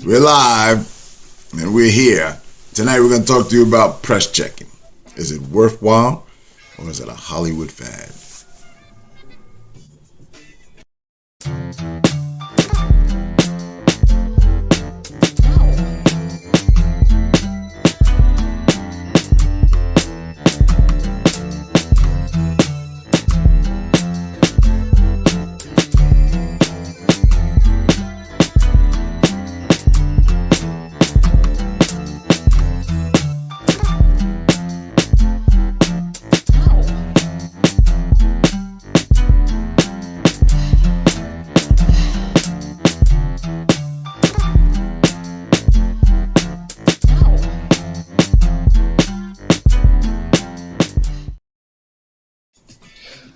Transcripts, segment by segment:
We're live and we're here. Tonight we're going to talk to you about press checking. Is it worthwhile or is it a Hollywood fad?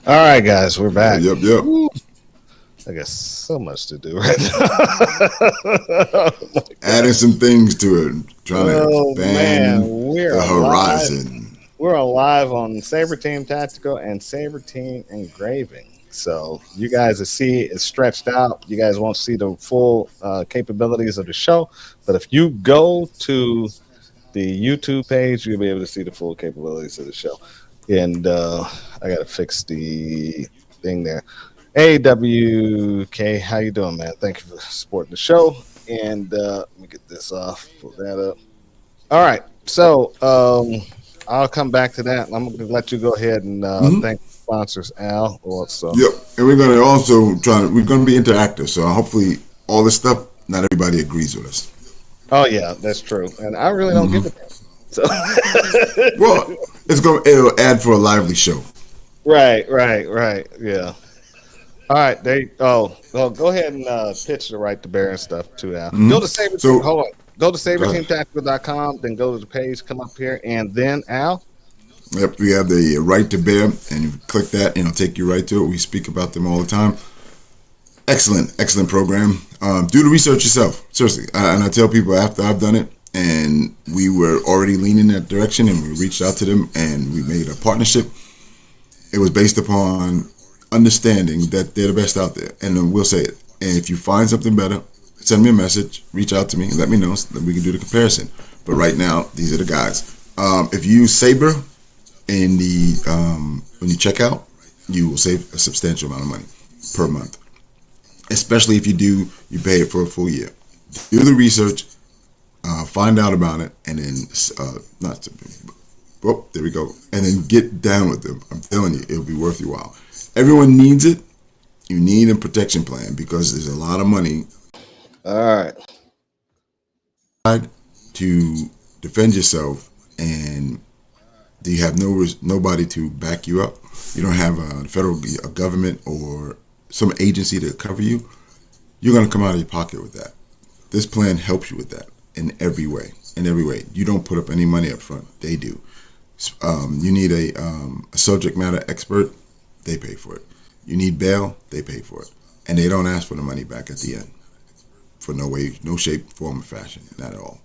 All right, guys, we're back. Yep. Woo. I got so much to do right now. Adding some things to it, trying to expand we're the horizon. We're live on Saber Team Tactical and Saber Team Engraving. So you guys will see it's stretched out. You guys won't see the full capabilities of the show. But if you go to the YouTube page, you'll be able to see the full capabilities of the show. And I gotta fix the thing there. AWK, how you doing, man? Thank you for supporting the show. And let me get this off. Pull that up. All right. So I'll come back to that. I'm gonna let you go ahead and thank the sponsors, Al. Also. Yep. And we're gonna also we're gonna be interactive. So hopefully all this stuff, not everybody agrees with us. Oh yeah, that's true. And I really don't give a damn. So well, it'll add for a lively show. Right. Yeah. All right. Go ahead and pitch the right to bear and stuff too, Al. Go to Saber Team. Hold on. Go to SaberTeamTactical.com, then go to the page, come up here, and then Al. Yep, we have the right to bear, and you click that, and it'll take you right to it. We speak about them all the time. Excellent program. Do the research yourself, seriously. And I tell people after I've done it, and we were already leaning that direction, and we reached out to them, and we made a partnership. It was based upon understanding that they're the best out there, and then we'll say it. And if you find something better, send me a message, reach out to me, let me know so that we can do the comparison. But right now, these are the guys. If you use Saber in the when you check out, you will save a substantial amount of money per month. Especially if you pay it for a full year. Do the research, find out about it, and then there we go. And then get down with them. I'm telling you, it'll be worth your while. Everyone needs it. You need a protection plan because there's a lot of money. All right. To defend yourself, and you have nobody to back you up. You don't have a federal government or some agency to cover you. You're going to come out of your pocket with that. This plan helps you with that in every way. You don't put up any money up front. They do. You need a subject matter expert. They pay for it. You need bail. They pay for it. And they don't ask for the money back at the end. For no way, no shape, form, or fashion. Not at all.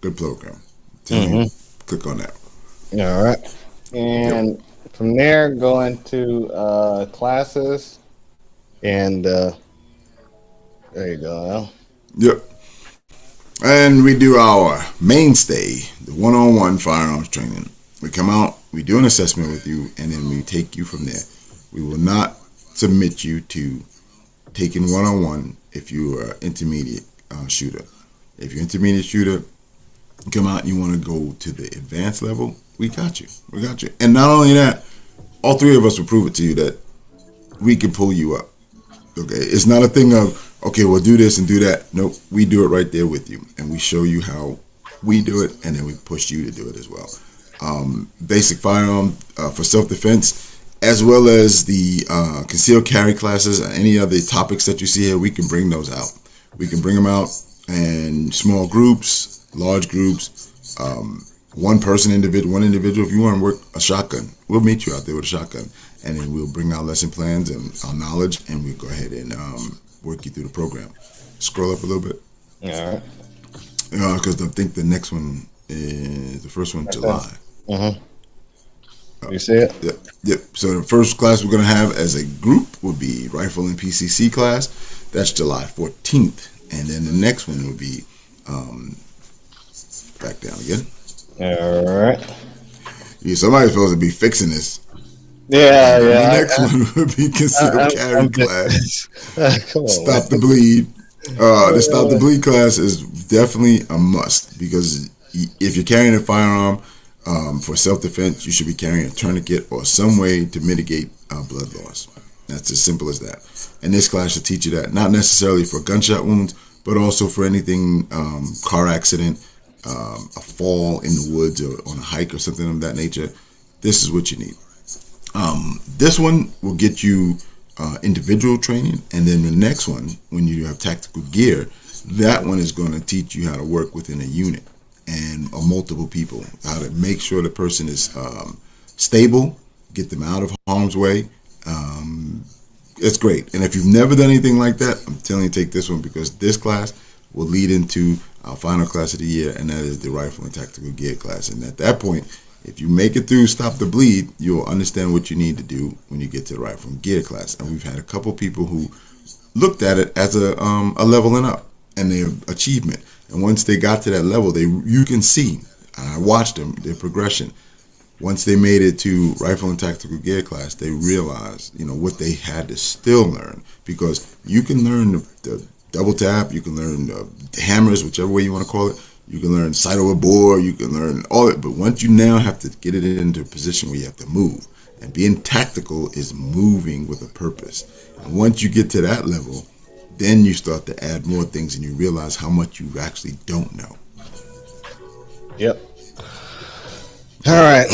Good program. Click on that. All right. And from there, go into classes. And there you go, Al. Yep. And we do our mainstay, the one-on-one firearms training. We come out, we do an assessment with you, and then we take you from there. We will not submit you to taking one-on-one if you are intermediate shooter. If you're intermediate shooter, you come out and you want to go to the advanced level, we got you. And not only that, all three of us will prove it to you that we can pull you up. Okay, it's not a thing of, okay, we'll do this and do that. Nope, we do it right there with you. And we show you how we do it, and then we push you to do it as well. Basic firearm for self-defense, as well as the concealed carry classes and any other topics that you see here, we can bring those out. We can bring them out in small groups, large groups, one individual. If you want to work a shotgun, we'll meet you out there with a shotgun, and then we'll bring our lesson plans and our knowledge, and we'll go ahead and work you through the program. Scroll up a little bit. All right. Because I think the next one is the first one, July. You see it? Yep. So the first class we're going to have as a group will be Rifle and PCC class. That's July 14th. And then the next one will be Um, back down again. All right. Yeah, somebody's supposed to be fixing this. Yeah, And the yeah. next one would be considered carry I'm big. class. Come on, Stop the man. bleed. The stop the bleed class is definitely a must because if you're carrying a firearm for self defense, you should be carrying a tourniquet or some way to mitigate blood loss. That's as simple as that. And this class should teach you that, not necessarily for gunshot wounds, but also for anything car accident, a fall in the woods or on a hike or something of that nature. This is what you need. This one will get you individual training, and then the next one, when you have tactical gear, that one is going to teach you how to work within a unit and multiple people, how to make sure the person is stable, get them out of harm's way. It's great, and if you've never done anything like that, I'm telling you, take this one because this class will lead into our final class of the year, and that is the rifle and tactical gear class. And at that point, if you make it through Stop the Bleed, you'll understand what you need to do when you get to the rifle and gear class. And we've had a couple people who looked at it as a leveling up and their achievement. And once they got to that level, you can see, and I watched them, their progression. Once they made it to rifle and tactical gear class, they realized, what they had to still learn, because you can learn the double tap, you can learn the hammers, whichever way you want to call it. You can learn sight over bore, you can learn all it, but once you now have to get it into a position where you have to move, and being tactical is moving with a purpose. And once you get to that level, then you start to add more things and you realize how much you actually don't know. Yep. All right.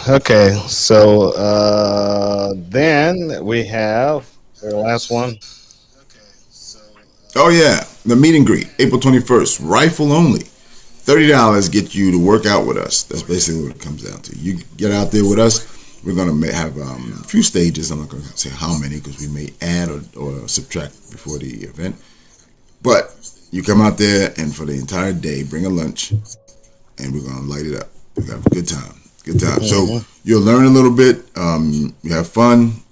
Okay. So then we have the last one. Oh yeah, the meet and greet, April 21st, rifle only. $30 get you to work out with us. That's basically what it comes down to. You get out there with us. We're going to have a few stages. I'm not going to say how many because we may add or subtract before the event. But you come out there and for the entire day, bring a lunch, and we're going to light it up. We're going to have a good time. Good time. So you'll learn a little bit. You have fun.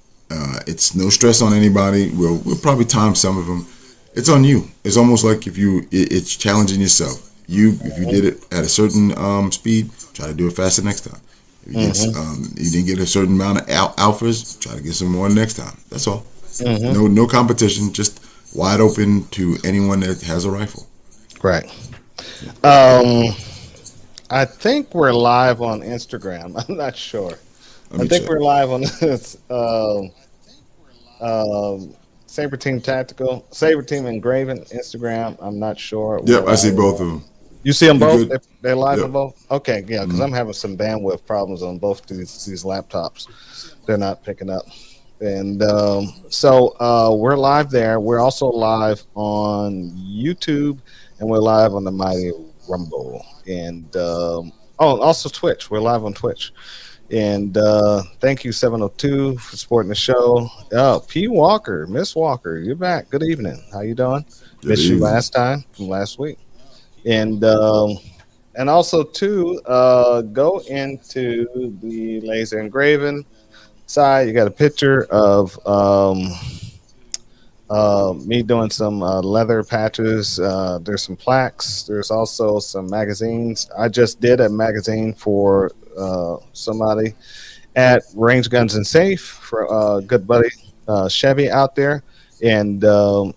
It's no stress on anybody. We'll probably time some of them. It's on you. It's almost like it's challenging yourself. If you did it at a certain speed, try to do it faster next time. If you didn't get a certain amount of alphas, try to get some more next time. That's all. No competition. Just wide open to anyone that has a rifle. Right. I think we're live on Instagram. I'm not sure. I think we're live on this. Saber Team Tactical, Saber Team Engraving, Instagram. I'm not sure. Yep, I see both of them. You see them both? Good. They're live on both? Okay, yeah, because I'm having some bandwidth problems on both these laptops. They're not picking up. And so we're live there. We're also live on YouTube, and we're live on the Mighty Rumble. And also Twitch. We're live on Twitch. And thank you, 702, for supporting the show. Oh, P. Walker, Miss Walker, you're back. Good evening. How you doing? Missed you last time from last week. And also too, go into the laser engraving side. You got a picture of me doing some leather patches. There's some plaques. There's also some magazines. I just did a magazine for somebody at Range Guns and Safe for good buddy Chevy out there. And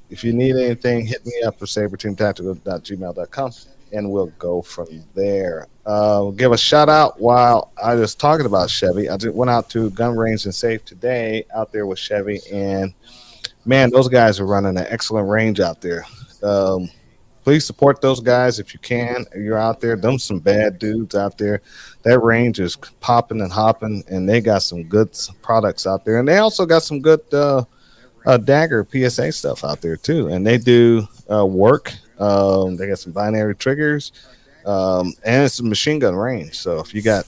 if you need anything, hit me up for saberteamtactical.gmail.com and we'll go from there. Give a shout out while I was talking about Chevy. I just went out to Gun Range and Safe today out there with Chevy, and man, those guys are running an excellent range out there. Please support those guys if you can. If you're out there, them some bad dudes out there. That range is popping and hopping, and they got some good products out there. And they also got some good Dagger PSA stuff out there too. And they do work. They got some binary triggers, and it's a machine gun range. So if you got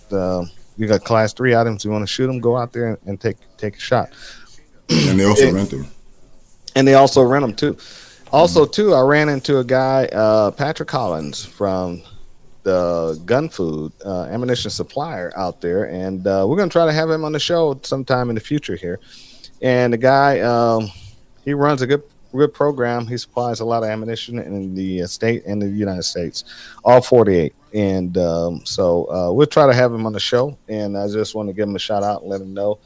class 3 items, you want to shoot them, go out there and take a shot. And they also rent them. And they also rent them too. Also, too, I ran into a guy, Patrick Collins from the Gun Food ammunition supplier out there, and we're going to try to have him on the show sometime in the future here. And the guy, he runs a good good program. He supplies a lot of ammunition in the state and the United States, all 48. And we'll try to have him on the show. And I just want to give him a shout out and let him know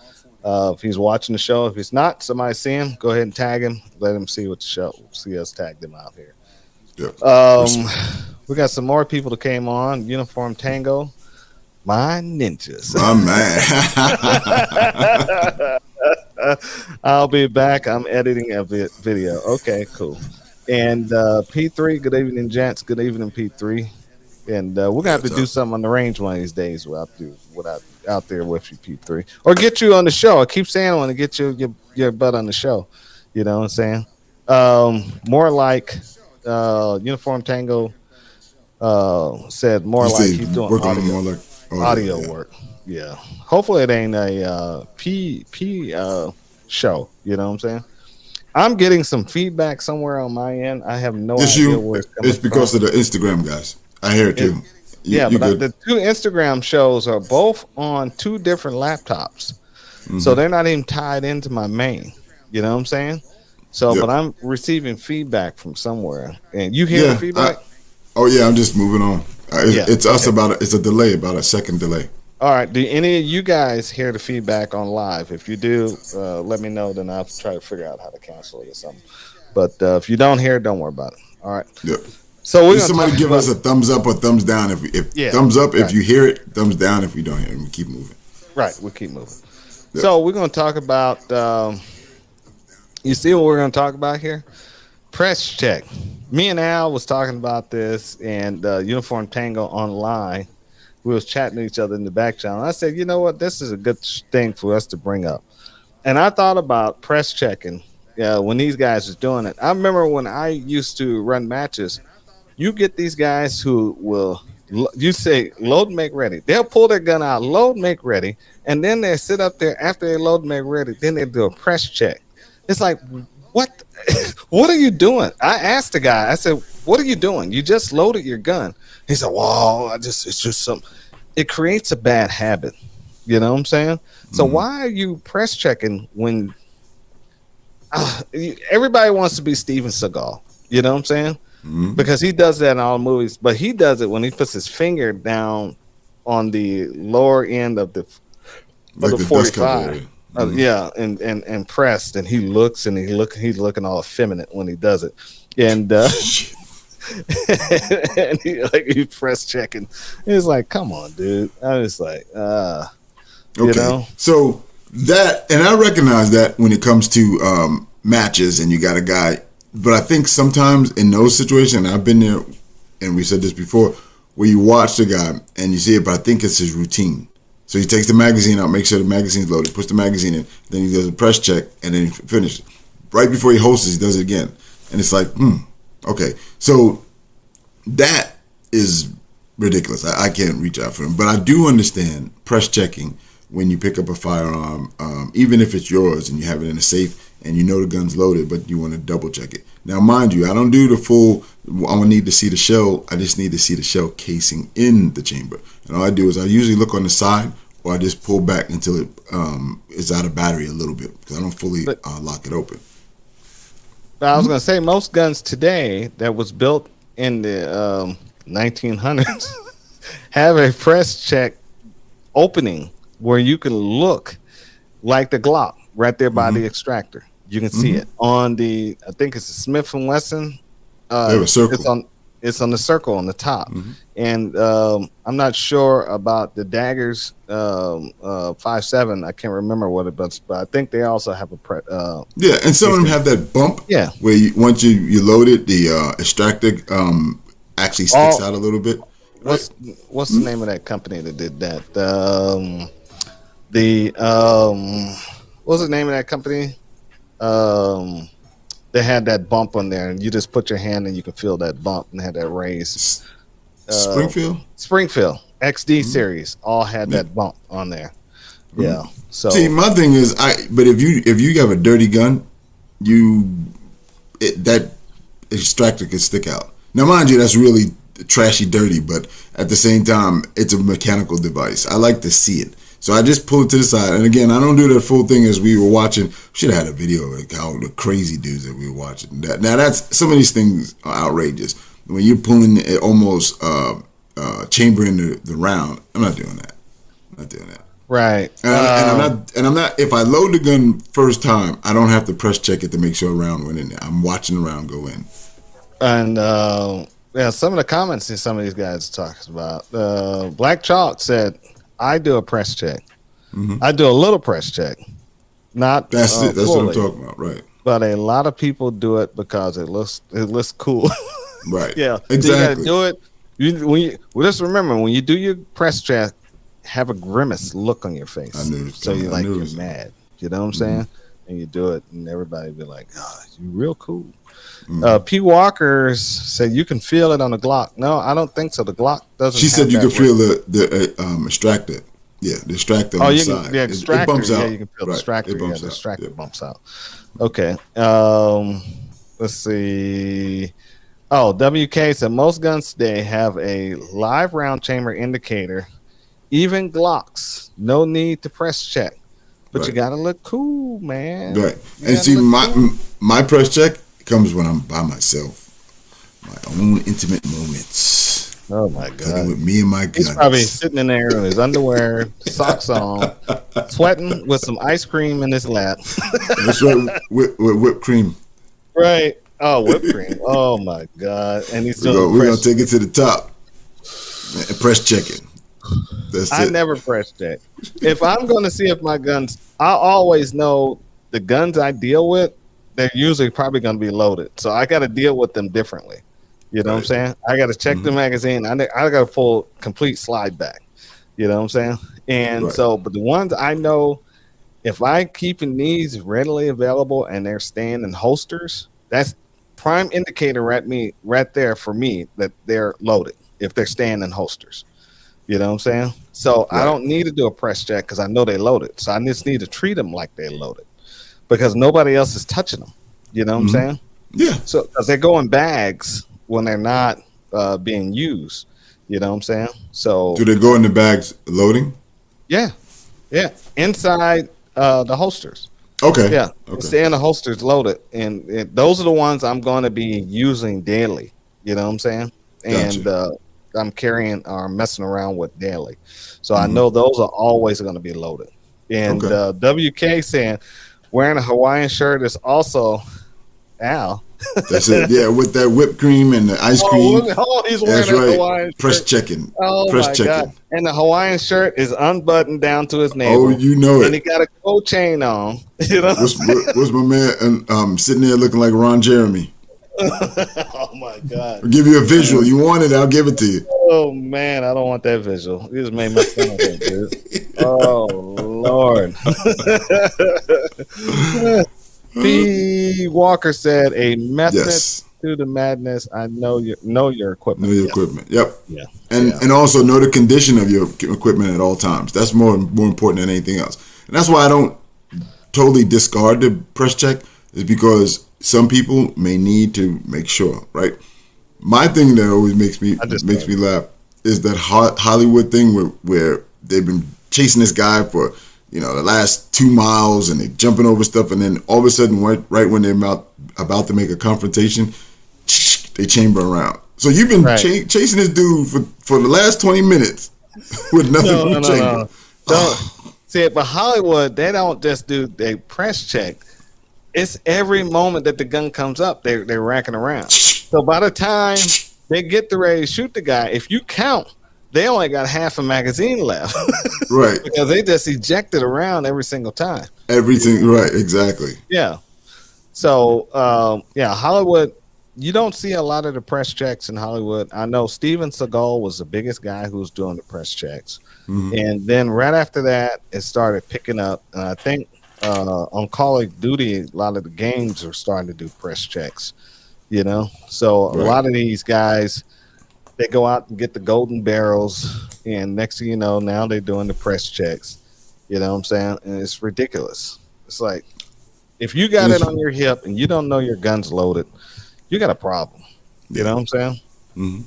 if he's watching the show. If he's not, somebody see him, go ahead and tag him. Let him see what the show. See us tag them out here. Yep. We got some more people that came on. Uniform Tango, my ninjas. My man. I'll be back. I'm editing a video. Okay, cool. And P3, good evening, gents. Good evening, P3. And we're gonna have to do something on the range one of these days. Without out there with you, P3, or get you on the show. I keep saying I want to get your butt on the show. You know what I'm saying? More like Uniform Tango said. More like he's doing audio work. Yeah. Hopefully it ain't a P show. You know what I'm saying? I'm getting some feedback somewhere on my end. I have no idea where it's coming It's because from. of the Instagram guys. I hear it too. But the two Instagram shows are both on two different laptops. Mm-hmm. So they're not even tied into my main. You know what I'm saying? So, but I'm receiving feedback from somewhere. And you hear the feedback? I'm just moving on. It's us it's a delay, about a second delay. All right. Do any of you guys hear the feedback on live? If you do, let me know. Then I'll try to figure out how to cancel it or something. But if you don't hear it, don't worry about it. All right. Yep. So we're somebody give us a thumbs up or thumbs down if thumbs up if you hear it, thumbs down if you don't hear it. We keep moving. Right, we'll keep moving. Yep. So we're going to talk about. You see what we're going to talk about here? Press check. Me and Al was talking about this, and Uniform Tango online. We was chatting to each other in the back channel. I said, you know what? This is a good thing for us to bring up. And I thought about press checking. When these guys is doing it. I remember when I used to run matches. You get these guys who will, you say, load and make ready. They'll pull their gun out, load, make ready, and then they sit up there after they load and make ready. Then they do a press check. It's like, what? What are you doing? I asked the guy, I said, what are you doing? You just loaded your gun. He said, well, it's just something. It creates a bad habit. You know what I'm saying? So why are you press checking when everybody wants to be Steven Seagal? You know what I'm saying? Because he does that in all movies, but he does it when he puts his finger down on the lower end of the 45. And pressed, and he looks and he's looking all effeminate when he does it. And and he press checking. It's like, come on, dude. I was like, okay. You know? So that, and I recognize that when it comes to matches and you got a guy. But I think sometimes in those situations, I've been there, and we said this before, where you watch the guy and you see it, but I think it's his routine. So he takes the magazine out, makes sure the magazine's loaded, puts the magazine in, then he does a press check, and then he finishes. Right before he hosts, he does it again. And it's like, okay. So that is ridiculous. I can't reach out for him. But I do understand press checking when you pick up a firearm, even if it's yours and you have it in a safe, and you know the gun's loaded, but you want to double check it. Now, mind you, I don't do the full, I don't need to see the shell. I just need to see the shell casing in the chamber. And all I do is I usually look on the side, or I just pull back until it is out of battery a little bit, because I don't fully lock it open. But I was going to say, most guns today that was built in the 1900s have a press check opening where you can look like the Glock right there by the extractor. You can see it on the, I think it's a Smith & Wesson. Circle. It's on the circle on the top. And I'm not sure about the daggers 5.7. I can't remember what it was, but I think they also have a and some of them have that bump. Yeah, where once you load it, the extractor actually sticks out a little bit. What's the name of that company that did that? What's the name of that company? They had that bump on there, and you just put your hand and you can feel that bump and had that raise. Springfield XD series all had that bump on there. Yeah. So see, my thing is, but if you have a dirty gun, that extractor can stick out. Now, mind you, that's really trashy dirty, but at the same time, it's a mechanical device. I like to see it. So I just pull it to the side. And again, I don't do the full thing as we were watching. Should have had a video of how the crazy dudes that we were watching. Now, that's some of these things are outrageous. When you're pulling it almost chambering the round, I'm not doing that. I'm not doing that. Right. And I'm not. If I load the gun first time, I don't have to press check it to make sure a round went in there. I'm watching the round go in. And some of the comments that some of these guys are talking about. Black Chalk said, "I do a press check. Mm-hmm. I do a little press check. Not that's it. That's fully, what I'm talking about, right? But a lot of people do it because it looks cool, right? Yeah, exactly. So you gotta do it. Just remember when you do your press check, have a grimace look on your face. I knew so you're mad. You know what I'm saying? Mm-hmm. And you do it, and everybody be like, "Oh, you real cool." Mm-hmm. P. Walker said you can feel it on the Glock. No, I don't think so. The Glock doesn't. She said you can feel the extractor. Yeah, the extractor on the side. The extractor. It bumps out. Yeah, you can feel the extractor. Yeah, the extractor bumps out. Okay. Let's see. Oh, WK said most guns today have a live round chamber indicator. Even Glocks, no need to press check, but you gotta look cool, man. Right, and see, my press check comes when I'm by myself, my own intimate moments. Oh my God! With me and my guns. He's probably sitting in there in his underwear, socks on, sweating with some ice cream in his lap. That's right, with whipped cream. Right. Oh, whipped cream. Oh my God! And he's still. We're gonna take it to the top and press check it. I never press check. If I'm going to see if my guns, I always know the guns I deal with, they're usually probably going to be loaded. So I got to deal with them differently. You know what I'm saying? I got to check the magazine. I got to pull complete slide back. You know what I'm saying? And but the ones I know, if I keeping these readily available and they're staying in holsters, that's prime indicator right there for me that they're loaded if they're staying in holsters. You know what I'm saying? So I don't need to do a press check because I know they loaded. So I just need to treat them like they're loaded because nobody else is touching them. You know what I'm saying? Yeah. So because they go in bags when they're not being used. You know what I'm saying? So do they go in the bags loading? Yeah. Inside the holsters. Okay. Yeah. Okay. Stay in the holsters loaded, and those are the ones I'm going to be using daily. You know what I'm saying? Gotcha. And I'm carrying or messing around with daily. So I know those are always going to be loaded. And WK saying wearing a Hawaiian shirt is also Al. That's it. Yeah, with that whipped cream and the ice cream. He's wearing a Hawaiian press shirt. checking. Oh press my checking. God. And the Hawaiian shirt is unbuttoned down to his navel. Oh, you know it. And he got a gold chain on. You know what's my man sitting there looking like Ron Jeremy? Oh my God! I'll give you a visual. You want it? I'll give it to you. Oh man, I don't want that visual. You just made my stomach hurt, dude. Oh Lord. P. Walker said a method to the madness. I know your equipment. Know your equipment. Yep. Yeah. And also know the condition of your equipment at all times. That's more important than anything else. And that's why I don't totally discard the press check. Is because some people may need to make sure, right? My thing that always makes me laugh is that Hollywood thing where they've been chasing this guy for the last 2 miles and they're jumping over stuff, and then all of a sudden, right when they're about to make a confrontation, they chamber around. So you've been chasing this dude for the last 20 minutes with nothing to chamber. Don't see it, but Hollywood, they don't just do they press check. It's every moment that the gun comes up, they're racking around. So by the time they get ready to shoot the guy, if you count, they only got half a magazine left. Right. Because they just ejected around every single time. Everything, right, exactly. Yeah. So, Hollywood, you don't see a lot of the press checks in Hollywood. I know Steven Seagal was the biggest guy who was doing the press checks. Mm-hmm. And then right after that, it started picking up. And I think on Call of Duty, a lot of the games are starting to do press checks, So a lot of these guys, they go out and get the golden barrels, and next thing you know, now they're doing the press checks. You know what I'm saying? And it's ridiculous. It's like, if you got it on your hip and you don't know your gun's loaded, you got a problem. You know what I'm saying? Mm-hmm.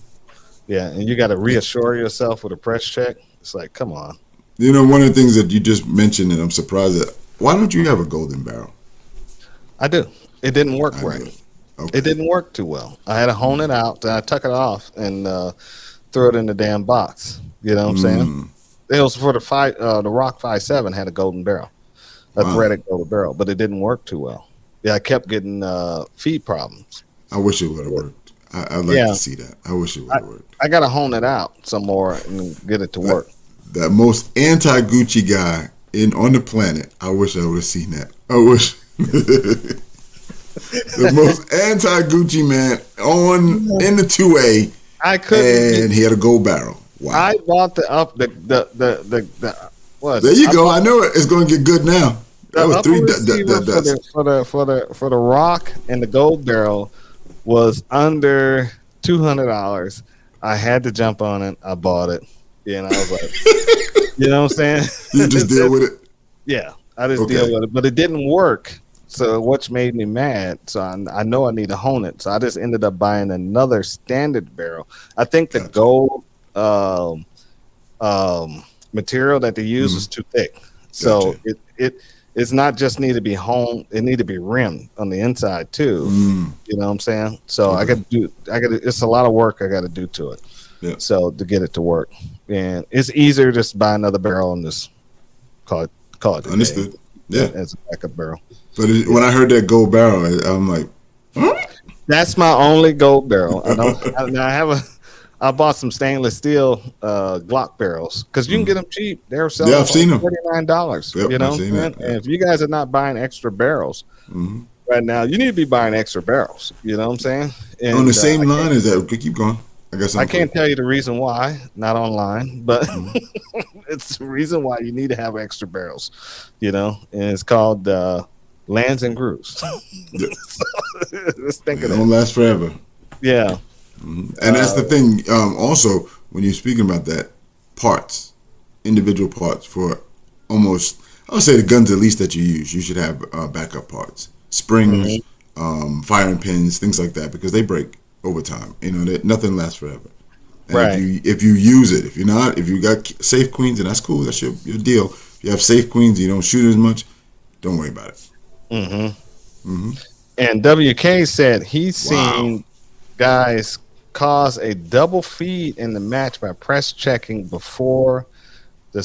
Yeah, and you got to reassure yourself with a press check. It's like, come on. You know, one of the things that you just mentioned, and I'm surprised at, why don't you have a golden barrel? I do. It didn't work I right. knew it. It Okay. didn't work too well. I had to hone it out. Then I tuck it off and throw it in the damn box. You know what I'm saying? Mm, It was for the Rock 5.7 had a golden barrel, a wow. threaded golden barrel, but it didn't work too well. Yeah, I kept getting feed problems. I wish it would have worked. I'd like to Yeah, see that. I wish it would I, have worked. I got to hone it out some more and get it to That, work. that most anti Gucci guy on the planet. I wish I would have seen that. I wish. The most anti Gucci man in the 2A, I couldn't get. and he had a gold barrel. Wow. I bought the what? There you I go. bought I know it. It's going to get good now. the That was upper three. receiver for the Rock and the Gold Barrel was under $200. I had to jump on it. I bought it. Yeah, and I was like, you know what I'm saying? You just deal with it. Yeah, I just Okay. deal with it, but it didn't work. So which made me mad. So I know I need to hone it. So I just ended up buying another standard barrel. I think the Gotcha. gold material that they use is too thick. So Gotcha. it's not just need to be honed, it need to be rimmed on the inside too. Mm, You know what I'm saying? So okay. it's a lot of work I gotta do to it. Yeah. So to get it to work. And it's easier just to buy another barrel and just call it a day Understood. Yeah. as a backup barrel. But when I heard that gold barrel, I'm like, huh? That's my only gold barrel. I bought some stainless steel Glock barrels because you can get them cheap. They're selling Yeah, I've seen them. $49. Yep, You know, I've seen man? that, yeah. And if you guys are not buying extra barrels Mhm. right now, you need to be buying extra barrels. You know what I'm saying? And, On the same line as that. Okay, keep going. I guess I can't tell you the reason why, not online, but Mm-hmm. it's the reason why you need to have extra barrels. You know, and it's called Lands and Grooves. Yeah. Let's think It of don't that. last forever. Yeah. And that's the thing. Also, when you're speaking about that, parts, individual parts for almost, I would say the guns at least that you use, you should have backup parts, springs, firing pins, things like that, because they break over time. You know, nothing lasts forever. And Right. if you use it, if you got safe queens, and that's cool, that's your deal. If you have safe queens, you don't shoot as much, don't worry about it. And WK said he's Wow. seen guys cause a double feed in the match by press checking before the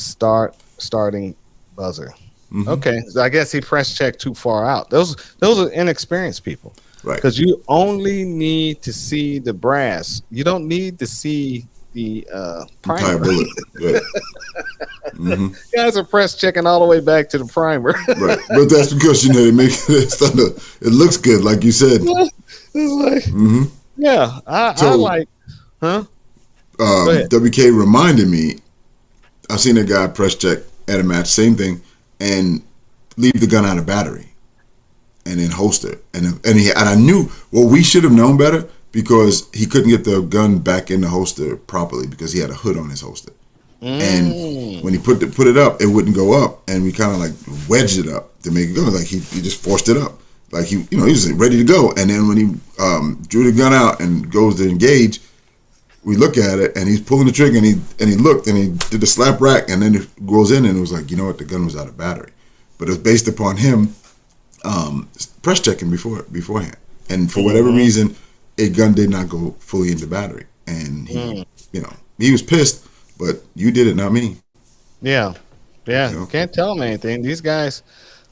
starting buzzer. Okay, so I guess he press checked too far out. Those are inexperienced people Right. because you only need to see the brass. You don't need to see the Entire primer. bullet. Right. Guys are press checking all the way back to the primer. Right. But that's because they make it looks good, like you said. It's like, yeah, I So- like, huh? Go ahead. WK reminded me, I've seen a guy press check at a match, same thing, and leave the gun out of battery, and then holster, and I knew, well, we should have known better because he couldn't get the gun back in the holster properly because he had a hood on his holster, and when he put it up, it wouldn't go up, and we kind of like wedged it up to make it go, like he just forced it up, like he was ready to go, and then when he drew the gun out and goes to engage, we look at it and he's pulling the trigger and he looked and he did the slap rack and then it goes in and it was like, you know what, the gun was out of battery, but it was based upon him press checking beforehand, and for whatever reason, a gun did not go fully into battery, and he was pissed, but you did it, not me. Yeah. Yeah. You know? Can't tell them anything. These guys,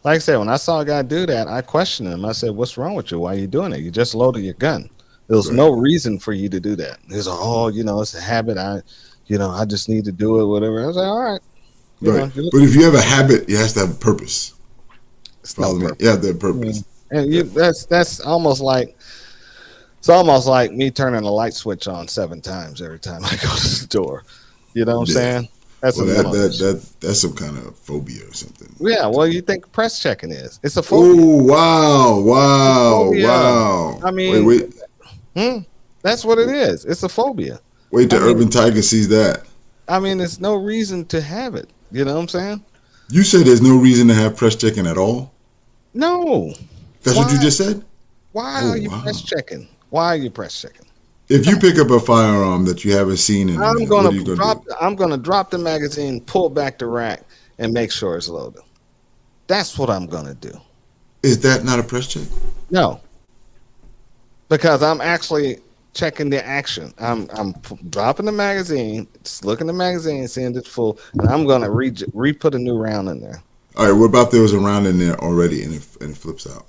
like I said, when I saw a guy do that, I questioned him. I said, what's wrong with you? Why are you doing it? You just loaded your gun. There was Right. no reason for you to do that. He's like, oh, it's a habit. I just need to do it, whatever. I was like, all right. Right. But if you have a habit, it has to have a purpose. It's no Follow me. purpose. You have to have purpose. And that's almost like, it's almost like me turning a light switch on 7 times every time I go to the store. You know what I'm Yeah. saying? That's Well, annoying. that's some kind of phobia or something. Yeah, well, you think press checking is? It's a phobia. Oh, wow. Phobia. I mean- wait That's what it is. It's a phobia. till I mean- Urban Tiger sees that. I mean, there's no reason to have it. You know what I'm saying? You said there's no reason to have press checking at all. No. That's what you Why? just said. Why Oh, are you wow. press checking? Why are you press checking? if you pick up a firearm that you haven't seen in a minute, what are you gonna do? I'm gonna drop the magazine, pull back the rack, and make sure it's loaded. That's what I'm gonna do. Is that not a press check? No, because I'm actually checking the action. I'm dropping the magazine, just looking at the magazine, seeing it's full, and I'm gonna re-put a new round in there. All right. What about there was a round in there already and it flips out?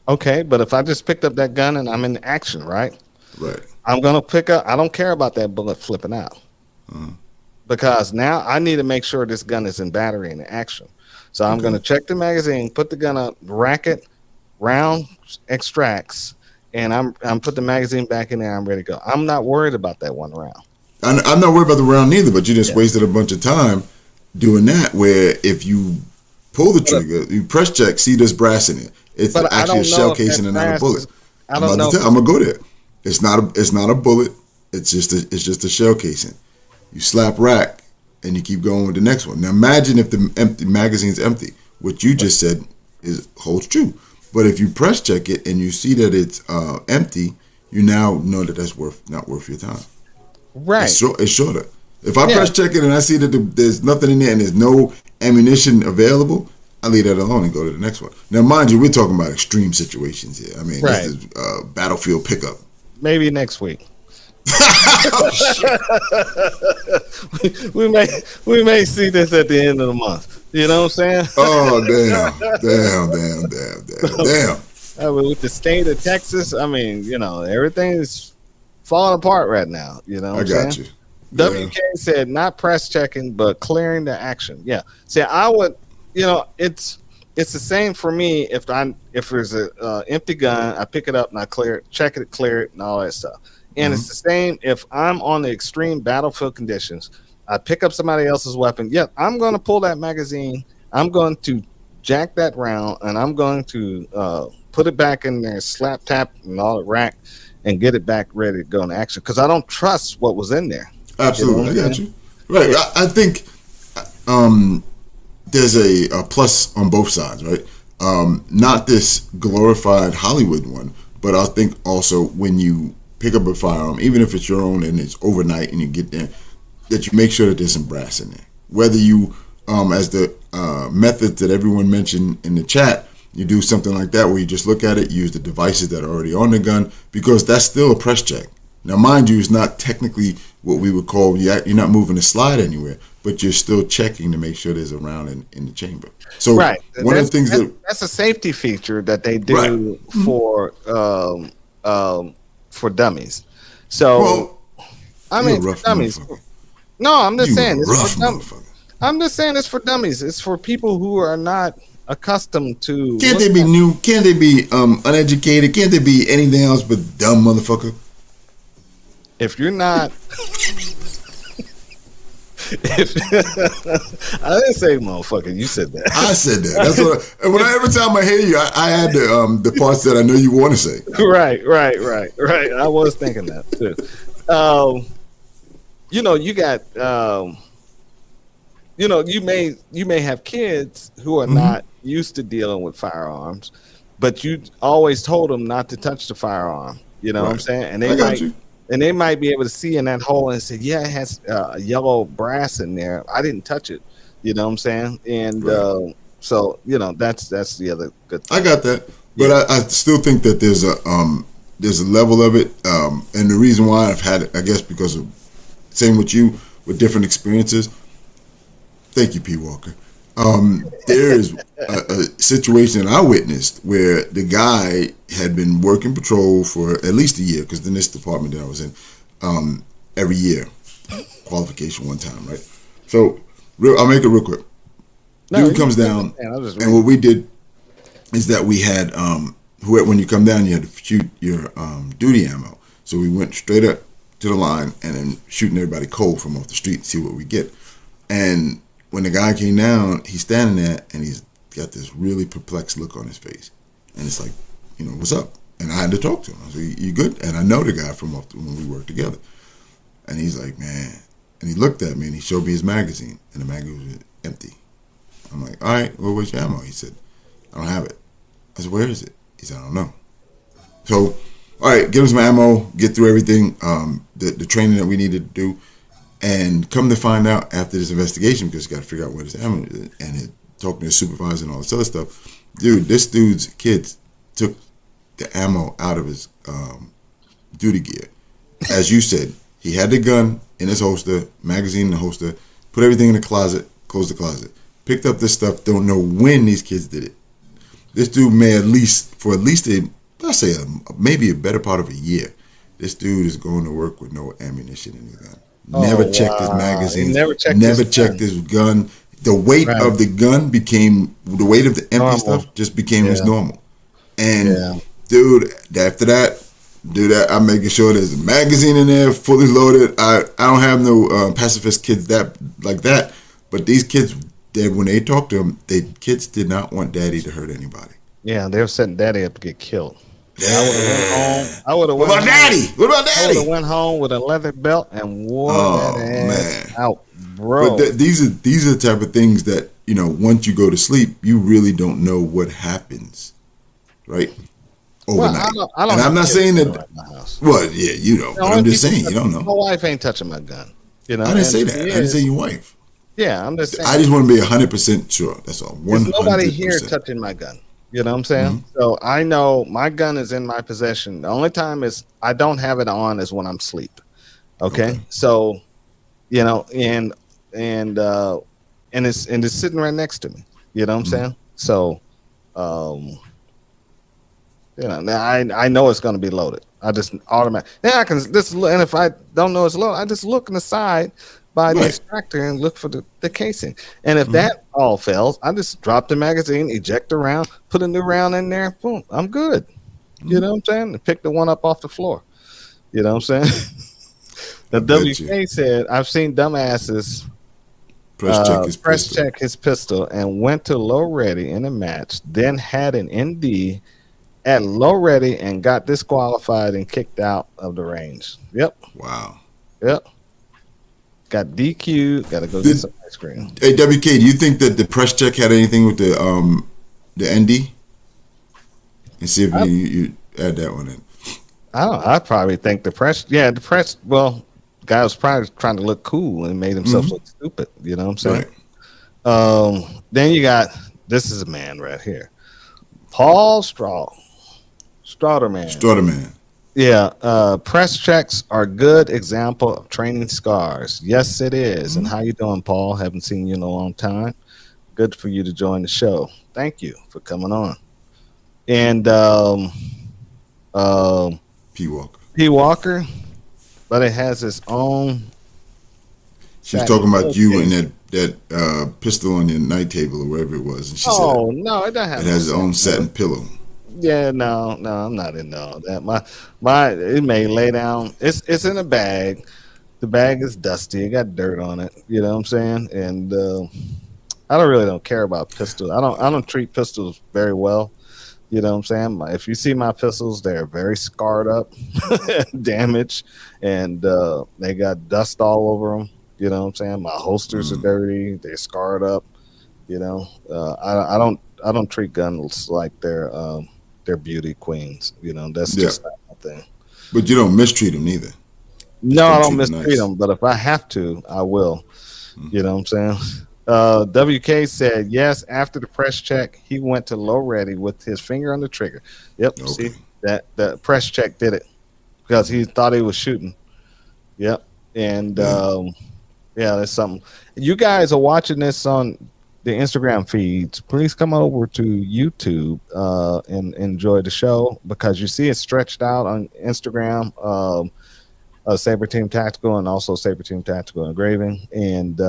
Okay, but if I just picked up that gun and I'm in action, right? Right. I'm gonna pick up. I don't care about that bullet flipping out because now I need to make sure this gun is in battery and in action. So I'm gonna check the magazine, put the gun up, rack it, round extracts, and I'm put the magazine back in there. I'm ready to go. I'm not worried about that one round. I'm not worried about the round neither, but you just wasted a bunch of time doing that. Where if you pull the trigger, you press check, see there's brass in it. It's actually a shell casing and not a bullet. I don't know. I'm gonna go there. It's not a bullet. It's just a shell casing. You slap rack and you keep going with the next one. Now imagine if the magazine's empty. What you just said holds true. But if you press check it and you see that it's empty, you now know that that's not worth your time. Right. It's shorter. If I press check it and I see that there's nothing in there and there's no ammunition available, I leave that alone and go to the next one. Now, mind you, we're talking about extreme situations here. I mean, this is battlefield pickup. Maybe next week. we may see this at the end of the month. You know what I'm saying? Oh damn. I mean, with the state of Texas, I mean, everything's falling apart right now. You know what I'm saying? You. WK said not press checking, but clearing the action. Yeah. See, I would, it's the same for me if there's a empty gun, I pick it up and I clear it, check it, clear it, and all that stuff. And it's the same if I'm on the extreme battlefield conditions. I pick up somebody else's weapon. Yep, I'm going to pull that magazine. I'm going to jack that round, and I'm going to put it back in there, slap tap, and all the rack, and get it back ready to go in action. Because I don't trust what was in there. Absolutely, I got you. Right, Yeah. I think there's a plus on both sides, right? Not this glorified Hollywood one, but I think also when you pick up a firearm, even if it's your own and it's overnight and you get there, that you make sure that there's some brass in there. Whether you, as the method that everyone mentioned in the chat, you do something like that where you just look at it, use the devices that are already on the gun, because that's still a press check. Now, mind you, it's not technically what we would call, you're not moving the slide anywhere, but you're still checking to make sure there's a round in the chamber. So Right. one of the things that's a safety feature that they do for dummies. So well, I you're mean, a rough for dummies. motherfucker. No, I'm just You saying a it's rough for dummies. motherfucker. I'm just saying it's for dummies. It's for people who are not accustomed to. Can't they be new? Can't they be uneducated? Can't they be anything else but dumb motherfucker? If you're not, I didn't say motherfucker. You said that. I said that. That's what. And every time I hear you, I add the parts that I know you want to say. Right. I was thinking that too. You got. You may have kids who are not used to dealing with firearms, but you always told them not to touch the firearm. You know what I'm saying? And they might be able to see in that hole and say, yeah, it has yellow brass in there. I didn't touch it. You know what I'm saying? And so that's the other good thing. I got that, but I still think that there's a level of it, and the reason why I've had it, I guess, because of same with you with different experiences. Thank you, P. Walker. There is a situation that I witnessed where the guy had been working patrol for at least a year, because in this department that I was in, every year, qualification one time, right? So I'll make it real quick. Dude comes down, and what we did is that we had, when you come down, you had to shoot your duty ammo. So we went straight up to the line and then shooting everybody cold from off the street and see what we get. And when the guy came down, he's standing there and he's got this really perplexed look on his face. And it's like, what's up? And I had to talk to him. I was like, you good? And I know the guy from when we worked together. And he's like, man. And he looked at me and he showed me his magazine. And the magazine was empty. I'm like, all right, well, where's your ammo? He said, I don't have it. I said, where is it? He said, I don't know. So all right, give us some ammo, get through everything, the training that we needed to do, and come to find out after this investigation, because you got to figure out where this ammo is, and talking to the supervisor and all this other stuff, dude, this dude's kids took the ammo out of his duty gear. As you said, he had the gun in his holster, magazine in the holster, put everything in the closet, closed the closet, picked up this stuff, don't know when these kids did it. This dude may maybe a better part of a year, this dude is going to work with no ammunition in his gun. Never checked his magazines, never checked his gun. The weight of the gun became, the weight of the empty stuff just became his normal. And dude, after that, I'm making sure there's a magazine in there, fully loaded. I don't have no pacifist kids like that, but these kids, when they talk to them, kids did not want daddy to hurt anybody. Yeah, they were setting daddy up to get killed. Yeah. I would have went home. What about daddy? I would have went home with a leather belt and wore that ass out, bro. But these are the type of things that, once you go to sleep, you really don't know what happens, right? Overnight. Well, I don't and I'm not saying that. At my house. Well, yeah, you don't. But I'm just saying, you don't know. My wife ain't touching my gun. I didn't say that. I didn't say your wife. Yeah, I'm just saying. I just want to be 100% sure. That's all. 100%. There's nobody here touching my gun. You know what I'm saying? Mm-hmm. So I know my gun is in my possession. The only time I don't have it on is when I'm asleep. Okay. So, and it's sitting right next to me. You know what I'm saying? So, I know it's going to be loaded. I just automatically. Then I can and if I don't know it's loaded, I just look on the side by the extractor and look for the casing. And if that all fails, I just drop the magazine, eject the round, put a new round in there, boom, I'm good. You know what I'm saying? And pick the one up off the floor. You know what I'm saying? The WK said, I've seen dumbasses press check his pistol and went to low ready in a match, then had an ND at low ready and got disqualified and kicked out of the range. Yep. Wow. Yep. Got DQ. Got to go get some ice cream. Hey, WK, do you think that the press check had anything with the ND? And see if you add that one in. I probably think the press. Yeah, the press. Well, guy was probably trying to look cool and made himself look stupid. You know what I'm saying? Right. Then you got, this is a man right here, Paul Strawderman. Yeah, press checks are a good example of training scars. Yes, it is. And how you doing, Paul? Haven't seen you in a long time. Good for you to join the show. Thank you for coming on. And P. Walker, but it has its own. She's talking about you and that pistol on your night table or wherever it was. And she said, no, it doesn't have. It has its own satin pillow. Yeah, no, I'm not into all that. It may lay down. It's in a bag. The bag is dusty. It got dirt on it. You know what I'm saying? And I don't care about pistols. I don't treat pistols very well. You know what I'm saying? If you see my pistols, they're very scarred up, damaged, and they got dust all over them. You know what I'm saying? My holsters are dirty. They're scarred up. You know, I don't treat guns like they're beauty queens. You know, that's just not my thing. But you don't mistreat them either. No, I don't mistreat them. But if I have to, I will. You know what I'm saying? WK said, yes, after the press check, he went to low ready with his finger on the trigger. Yep. Okay. See, that press check did it because he thought he was shooting. Yep. And that's something. You guys are watching this on the Instagram feeds. Please come over to YouTube and enjoy the show because you see it stretched out on Instagram. Saber Team Tactical and also Saber Team Tactical Engraving. And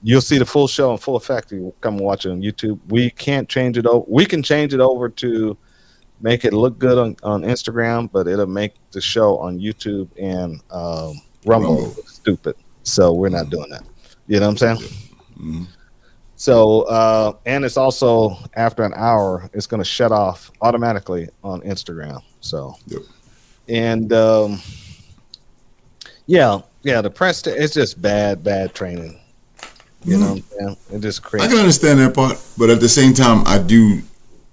you'll see the full show in full effect. You come and watch it on YouTube. We can't change it over. We can change it over to make it look good on Instagram, but it'll make the show on YouTube and Rumble look stupid. So we're not doing that. You know what I'm saying? Mm-hmm. So, and it's also after an hour, it's going to shut off automatically on Instagram. So, and the press, it's just bad training. You know what I'm saying? It just crazy. I can understand that part, but at the same time, I do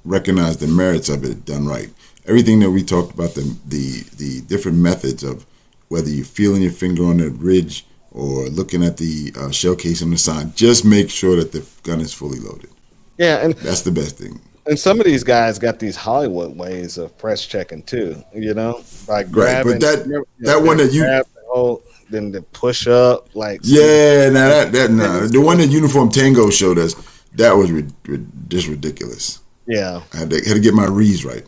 recognize the merits of it done right. everything that we talked about, the different methods of whether you're feeling your finger on the ridge or looking at the shell case on the side, just make sure that the gun is fully loaded. Yeah, That's the best thing. and some of these guys got these Hollywood ways of press checking too. By grabbing, Right, but that one that you grab the hold, then the push up, like yeah, now the one that Uniform Tango showed us, that was just ridiculous. yeah. I had to get my reads right.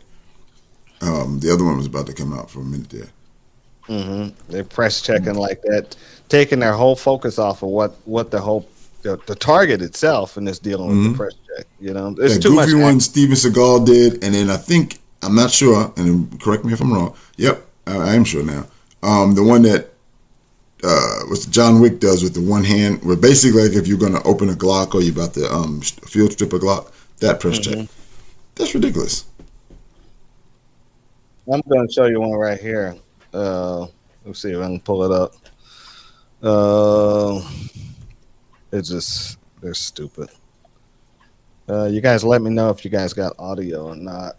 The other one was about to come out for a minute there. They're press checking like that, taking their whole focus off of what the target itself, and just dealing with the press check. There's That too much. goofy one Steven Seagal did, and then I'm not sure, and correct me if I'm wrong. Yep, I am sure now. The one that what John Wick does with the one hand, where basically like if you're going to open a Glock or you're about to field strip a Glock, that press check. That's ridiculous. I'm going to show you one right here. Let's see if I can pull it up. They're stupid. You guys let me know if you guys got audio or not.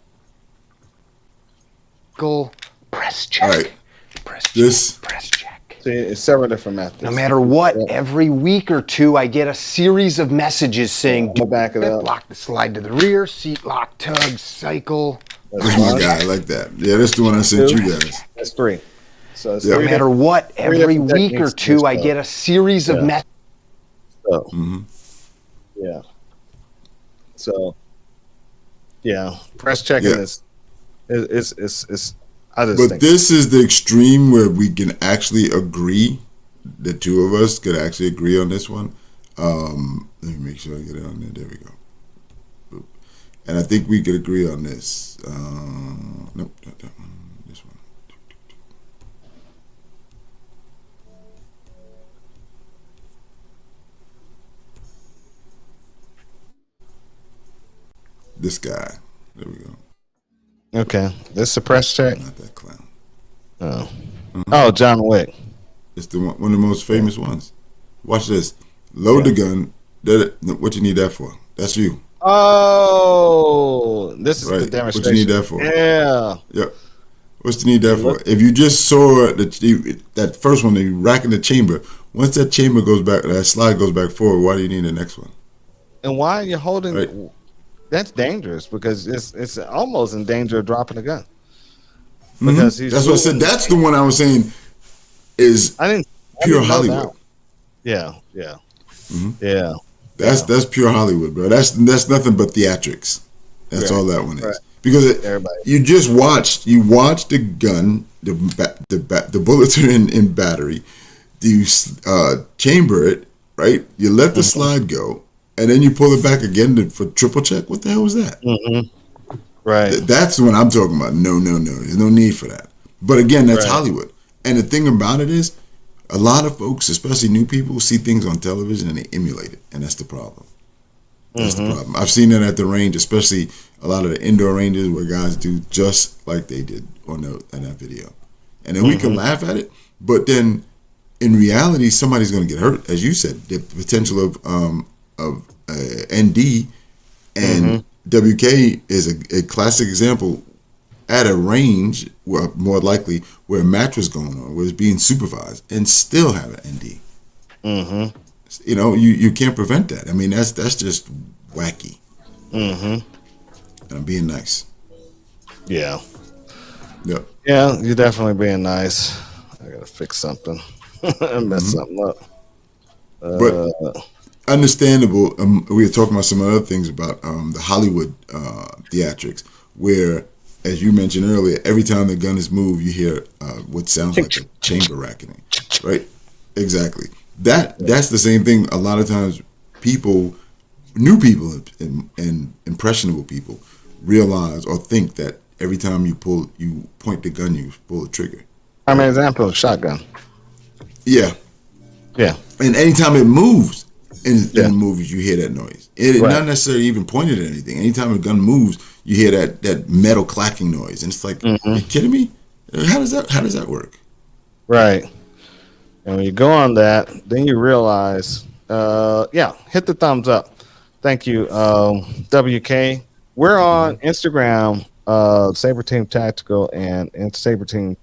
Go press check. All right. Press check. This Press check. See, it's several different methods. No matter what, every week or two, I get a series of messages saying, I'm gonna back it up. lock the slide to the rear, seat lock, tug, cycle. is my guy. I like that. Yeah, that's the one I sent you guys. That's three. So it's Yeah. No three matter what, every different week or techniques to two, this I stuff. get a series of Yeah. messages. Yeah. So, yeah, press checking Yeah. is I just But think this is the extreme where we can actually agree. The two of us could actually agree on this one. Let me make sure I get it on there. There we go. Boop. And I think we could agree on this. Nope, not that one. This one. This guy. There we go. okay. This is a press check. Not that clown. Oh, oh, John Wick. It's the one of the most famous ones. Watch this. Load the gun. What you need that for? That's you. Oh, this is Right. the What demonstration. you need that for? Yeah. Yep. What's the need that for? If you just saw that first one, that you rack in the chamber. Once that chamber goes back, that slide goes back forward. Why do you need the next one? And why are you holding? Right. That's dangerous because it's almost in danger of dropping a gun. Because he's That's what I said. moving- That's the one I was saying is I didn't pure know that. Hollywood. Yeah, yeah, yeah. That's pure Hollywood, bro. That's nothing but theatrics. That's Right. all that one is. Right. Because Everybody. you watched the gun, the bullets are in battery. You chamber it, right? You let the slide go, and then you pull it back again for triple check. What the hell was that? Right. That's what I'm talking about. No. There's no need for that. But again, that's Right. Hollywood. And the thing about it is, a lot of folks, especially new people, see things on television and they emulate it. And that's the problem. That's the problem. I've seen it at the range, especially a lot of the indoor ranges where guys do just like they did in that video. And then we can laugh at it, but then in reality, somebody's going to get hurt. As you said, the potential of ND and WK is a classic example at a range, where more likely where a match was going on, where it's being supervised, and still have an ND. You know, you can't prevent that. I mean, that's just wacky. And I'm being nice. Yeah. Yep. Yeah, you're definitely being nice. I gotta fix something. I messed something up. But understandable. We were talking about some other things about the Hollywood theatrics, where, as you mentioned earlier, every time the gun is moved, you hear what sounds like a chamber racketing, right? Exactly. That's the same thing. A lot of times, new people and impressionable people realize or think that every time you point the gun, you pull the trigger. I mean, example, shotgun. Yeah. Yeah. And anytime it moves in the movies, you hear that noise. It not necessarily even pointed at anything. Anytime a gun moves, you hear that metal clacking noise, and it's like, you kidding me? How does that work? Right. And when you go on that, then you realize, hit the thumbs up. Thank you, WK. We're on Instagram Saber Team Tactical and Saber Team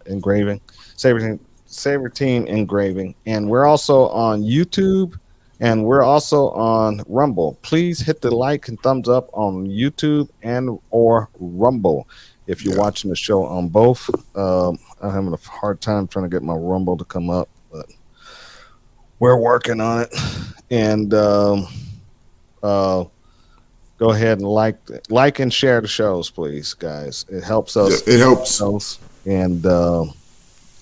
Engraving, Saber Team Engraving, and we're also on YouTube and we're also on Rumble. Please hit the like and thumbs up on YouTube and or Rumble if you're Yeah. watching the show on both. I'm having a hard time trying to get my Rumble to come up, but we're working on it. And go ahead and like and share the shows, please, guys. It helps us. It helps. And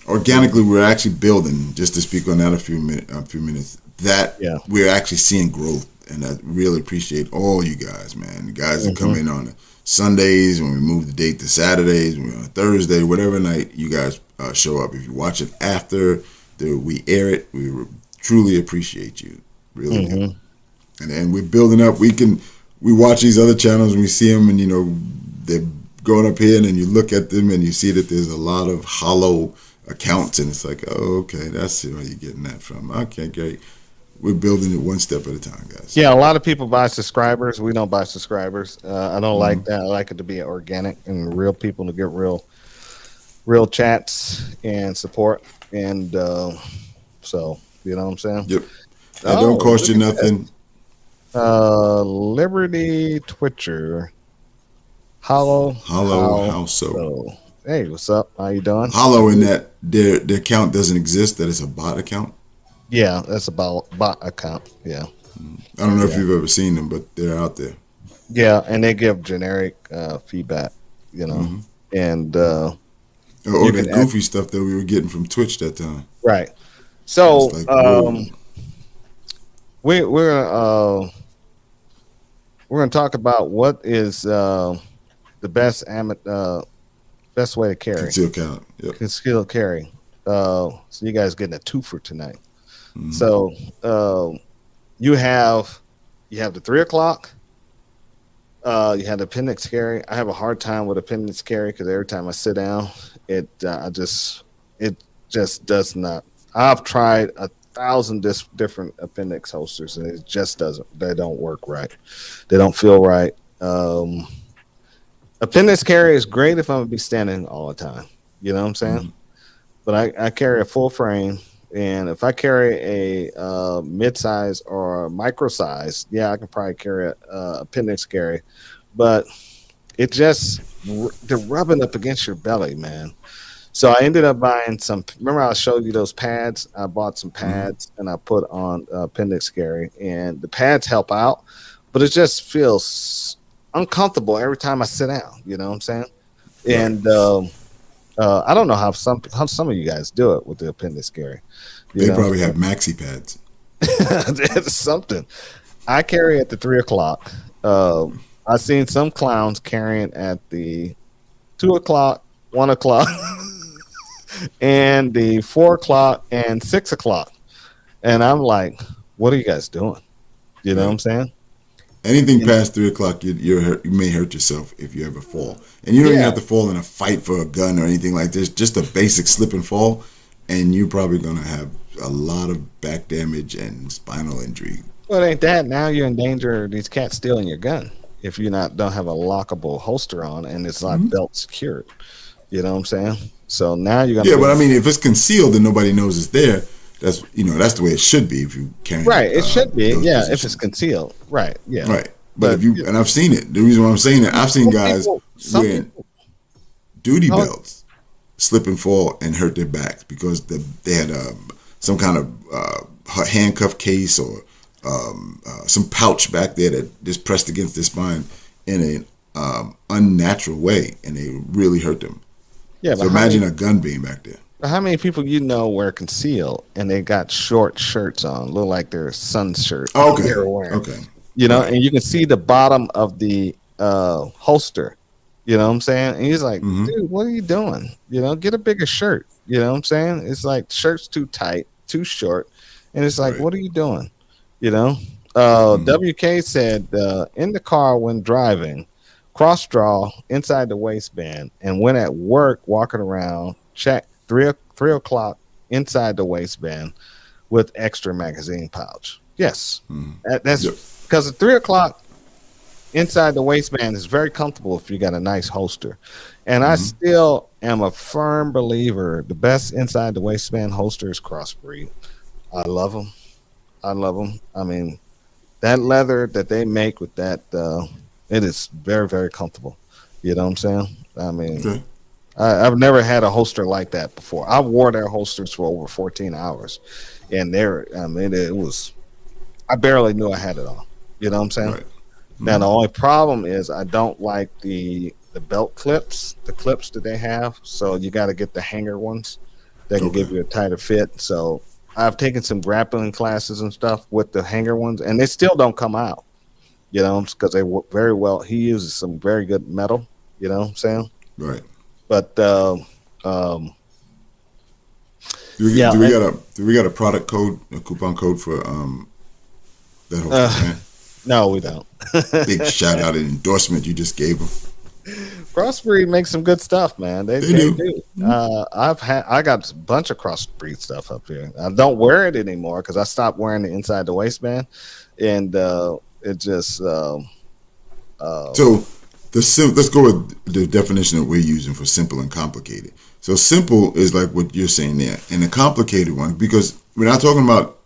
Organically, we're actually building. Just to speak on that a few minutes. That Yeah. we're actually seeing growth, and I really appreciate all you guys, man. The guys that come in on Sundays when we move the date to Saturdays, when we're on Thursday, whatever night you guys show up. If you watch it after we air it, we truly appreciate you. Really do. And then we're building up. We watch these other channels and we see them, and they're going up here, and then you look at them and you see that there's a lot of hollow accounts, and it's like, oh, okay, that's where you're getting that from. Okay, great. We're building it one step at a time, guys. yeah, a lot of people buy subscribers. We don't buy subscribers. I don't like that. I like it to be organic and real people to get real chats and support. And so, you know what I'm saying? Yep. That don't cost you nothing. Liberty Twitcher. Hollow. How so? Hey, what's up? How you doing? Hollow in that their account doesn't exist. That is a bot account. Yeah, that's a bot account. Yeah. I don't know if you've ever seen them, but they're out there. Yeah, and they give generic feedback, and Or the goofy stuff that we were getting from Twitch that time. right. So It's like, whoa. we're gonna talk about what is the best best way to carry Conceal count. Yep. concealed carry. So you guys getting a twofer tonight. So you have the 3 o'clock. You have the appendix carry. I have a hard time with appendix carry because every time I sit down, it just does not. I've tried 1,000 different appendix holsters and it just doesn't. They don't work right. They don't feel right. Appendix carry is great if I'm gonna be standing all the time. You know what I'm saying? But I carry a full frame. And if I carry a mid-size or a micro size, yeah, I can probably carry a appendix carry, but it just they're rubbing up against your belly, man. So I ended up buying some. Remember, I showed you those pads. I bought some pads and I put on appendix carry, and the pads help out, but it just feels uncomfortable every time I sit down. You know what I'm saying? And I don't know how some of you guys do it with the appendix carry. They probably have maxi pads. It's something. I carry at the 3 o'clock. I've seen some clowns carrying at the 2 o'clock, 1 o'clock, and the 4 o'clock and 6 o'clock. And I'm like, what are you guys doing? You know what I'm saying? Anything past 3 o'clock, you may hurt yourself if you ever fall. And you don't even have to fall in a fight for a gun or anything like this. Just a basic slip and fall, and you're probably going to have a lot of back damage and spinal injury. Well, it ain't that. Now you're in danger of these cats stealing your gun if you don't have a lockable holster on and it's not belt secured. You know what I'm saying? So now you're gonna but I mean, if it's concealed and nobody knows it's there, that's the way it should be. If you carry it should be positions. if it's concealed, right? But if you and I've seen it. The reason why I'm saying that, I've seen guys wearing duty belts slip and fall and hurt their backs because they had some kind of handcuff case or some pouch back there that just pressed against their spine in an unnatural way, and they really hurt them. Yeah, so imagine a gun being back there. How many people wear concealed and they got short shirts on, look like their son's shirt? Okay, they're wearing. Okay. You know, and you can see the bottom of the holster. You know what I'm saying? And he's like, dude, what are you doing? You know, get a bigger shirt. You know what I'm saying? It's like shirt's too tight, too short. And it's like, what are you doing? You know? WK said, in the car when driving, cross draw inside the waistband. And when at work, walking around, check 3 o'clock inside the waistband with extra magazine pouch. Yes. That's because at 3 o'clock inside the waistband is very comfortable if you got a nice holster. And I still am a firm believer the best inside the waistband holster is Crossbreed. I love them. I love them. I mean, that leather that they make with that, it is very, very comfortable. You know what I'm saying? I mean, Okay. I've never had a holster like that before. I wore their holsters for over 14 hours, and I mean, it was. I barely knew I had it on. You know what I'm saying? Right. Now the only problem is I don't like the belt clips, the clips that they have. So you got to get the hanger ones that can give you a tighter fit. So I've taken some grappling classes and stuff with the hanger ones, and they still don't come out. You know, because they work very well. He uses some very good metal. You know what I'm saying? Right. But Do we got a product code, a coupon code for that whole man? no, we don't. Big shout out and endorsement you just gave them. Crossbreed makes some good stuff, man. They do. I got a bunch of Crossbreed stuff up here. I don't wear it anymore because I stopped wearing the inside the waistband, and it just. So let's go with the definition that we're using for simple and complicated. So simple is like what you're saying there, and the complicated one, because we're not talking about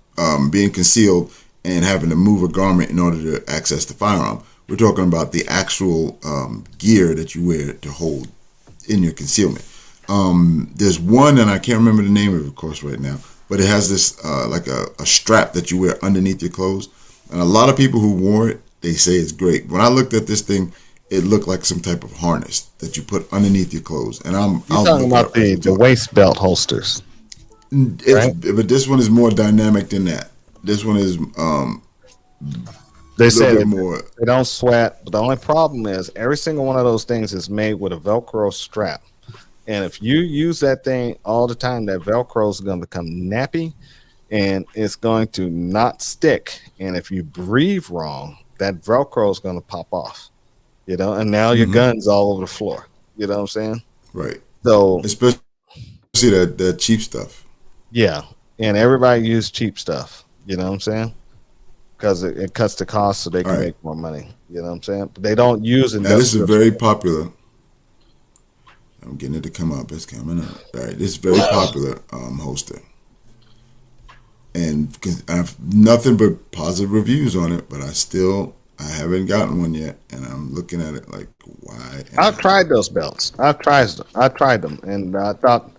being concealed and having to move a garment in order to access the firearm. We're talking about the actual gear that you wear to hold in your concealment. There's one, and I can't remember the name of course, right now, but it has this like a strap that you wear underneath your clothes. And a lot of people who wore it, they say it's great. When I looked at this thing, it looked like some type of harness that you put underneath your clothes. And You're talking about the waist belt holsters. Right? But this one is more dynamic than that. This one is they say more. They don't sweat, but the only problem is every single one of those things is made with a Velcro strap. And if you use that thing all the time, that Velcro is going to become nappy and it's going to not stick. And if you breathe wrong, that Velcro is going to pop off. You know, and now your gun's all over the floor. You know what I'm saying? Right. So especially that cheap stuff. Yeah, and everybody use cheap stuff. You know what I'm saying? Because it cuts the cost so they can make more money. You know what I'm saying? But they don't use it. Now this is very popular. I'm getting it to come up. It's coming up. All right, this is very popular holster, and I have nothing but positive reviews on it. But I haven't gotten one yet, and I'm looking at it like, why? I've tried those belts. I tried them, and I thought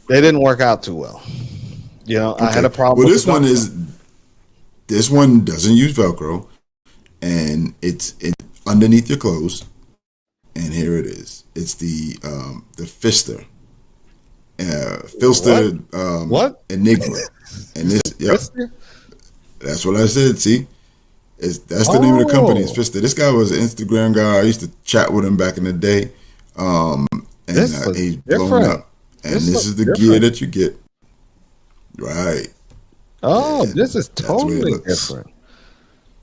they didn't work out too well. You know, okay. I had a problem. Well, this one doesn't use Velcro, and it's underneath your clothes. And here it is. It's the Pfister. What? Enigma. And this, yep. That's what I said. See, that's the name of the company. It's Pfister. This guy was an Instagram guy. I used to chat with him back in the day. He's blown up. And this is the gear that you get. Right. Oh, and this is totally different.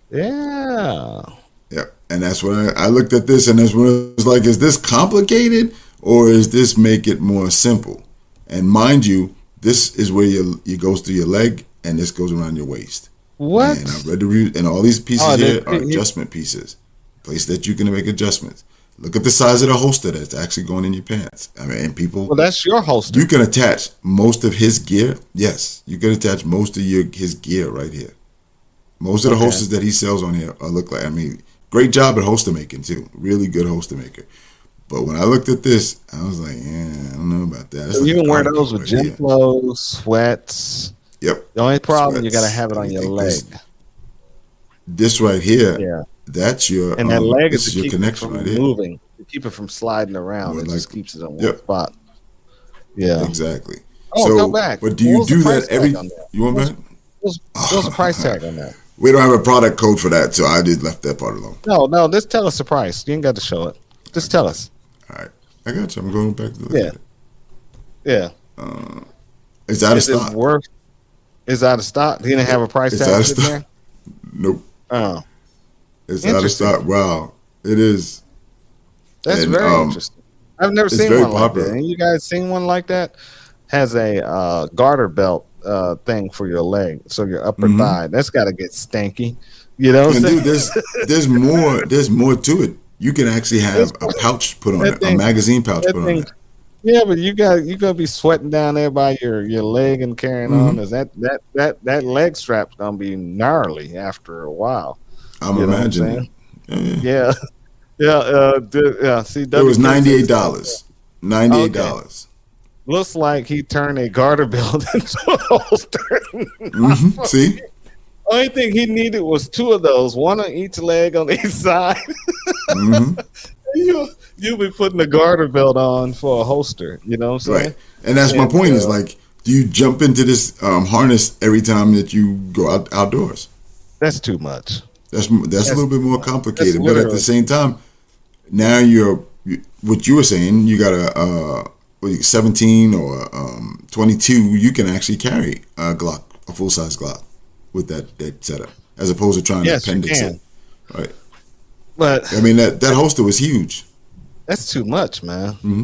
Yeah. Yeah. And that's when I looked at this, and that's when it was like, is this complicated or is this make it more simple? And mind you, this is where it goes through your leg, and this goes around your waist. What? And I read the review, and all these pieces here are adjustment pieces, place that you can make adjustments. Look at the size of the holster that's actually going in your pants. I mean, and people. Well, that's your holster. You can attach most of his gear. Yes, you can attach most of his gear right here. Most of the holsters that he sells on here look like. I mean, great job at holster making too. Really good holster maker. But when I looked at this, I was like, I don't know about that. So you can wear those with gym clothes, sweats. Yep. The only problem, you got to have it on your leg. This right here, that's your, and that leg is your connection right here. Moving to keep it from sliding around. It just keeps it on one spot. Yeah, exactly. Oh, so, go back. But do you do that every? You want back? What's the price tag on that? We don't have a product code for that, so I just left that part alone. No, just tell us the price. You ain't got to show it. Just tell us. All right, I got you. I'm going back to look at it. Yeah. It's out of stock. It's out of stock. He didn't have a price tag sitting there? Nope. Oh. It's out of stock. Wow. It is. That's very interesting. I've never seen one like that. And you guys seen one like that? Has a garter belt thing for your leg, so your upper thigh. That's got to get stanky. You know what I'm And dude, saying? there's more to it. You can actually have a pouch put on That it, a thing, magazine pouch that put on thing. it. Yeah, but you gonna be sweating down there by your leg and carrying on. Hmm. Is that leg strap's gonna be gnarly after a while? I'm You know what I'm imagining. saying? Yeah. Yeah, yeah, yeah. See, It was WK said the same thing. $98. $98. Okay, looks like he turned a garter belt into a holster. See? Only thing he needed was two of those, one on each leg on each side. Hmm. You'll be putting a garter belt on for a holster. You know what I'm Right. saying? And that's my And point is like, do you jump into this harness every time that you go outdoors? that's too much. That's a That's little bit too more much. That's complicated. But at the literally same time, now what you were saying, you got a 17 or 22, you can actually carry a Glock, a full size Glock with that setup, as opposed to trying to yes, you appendix it. can, Right. but I mean that holster was huge. that's too much, man. Hmm.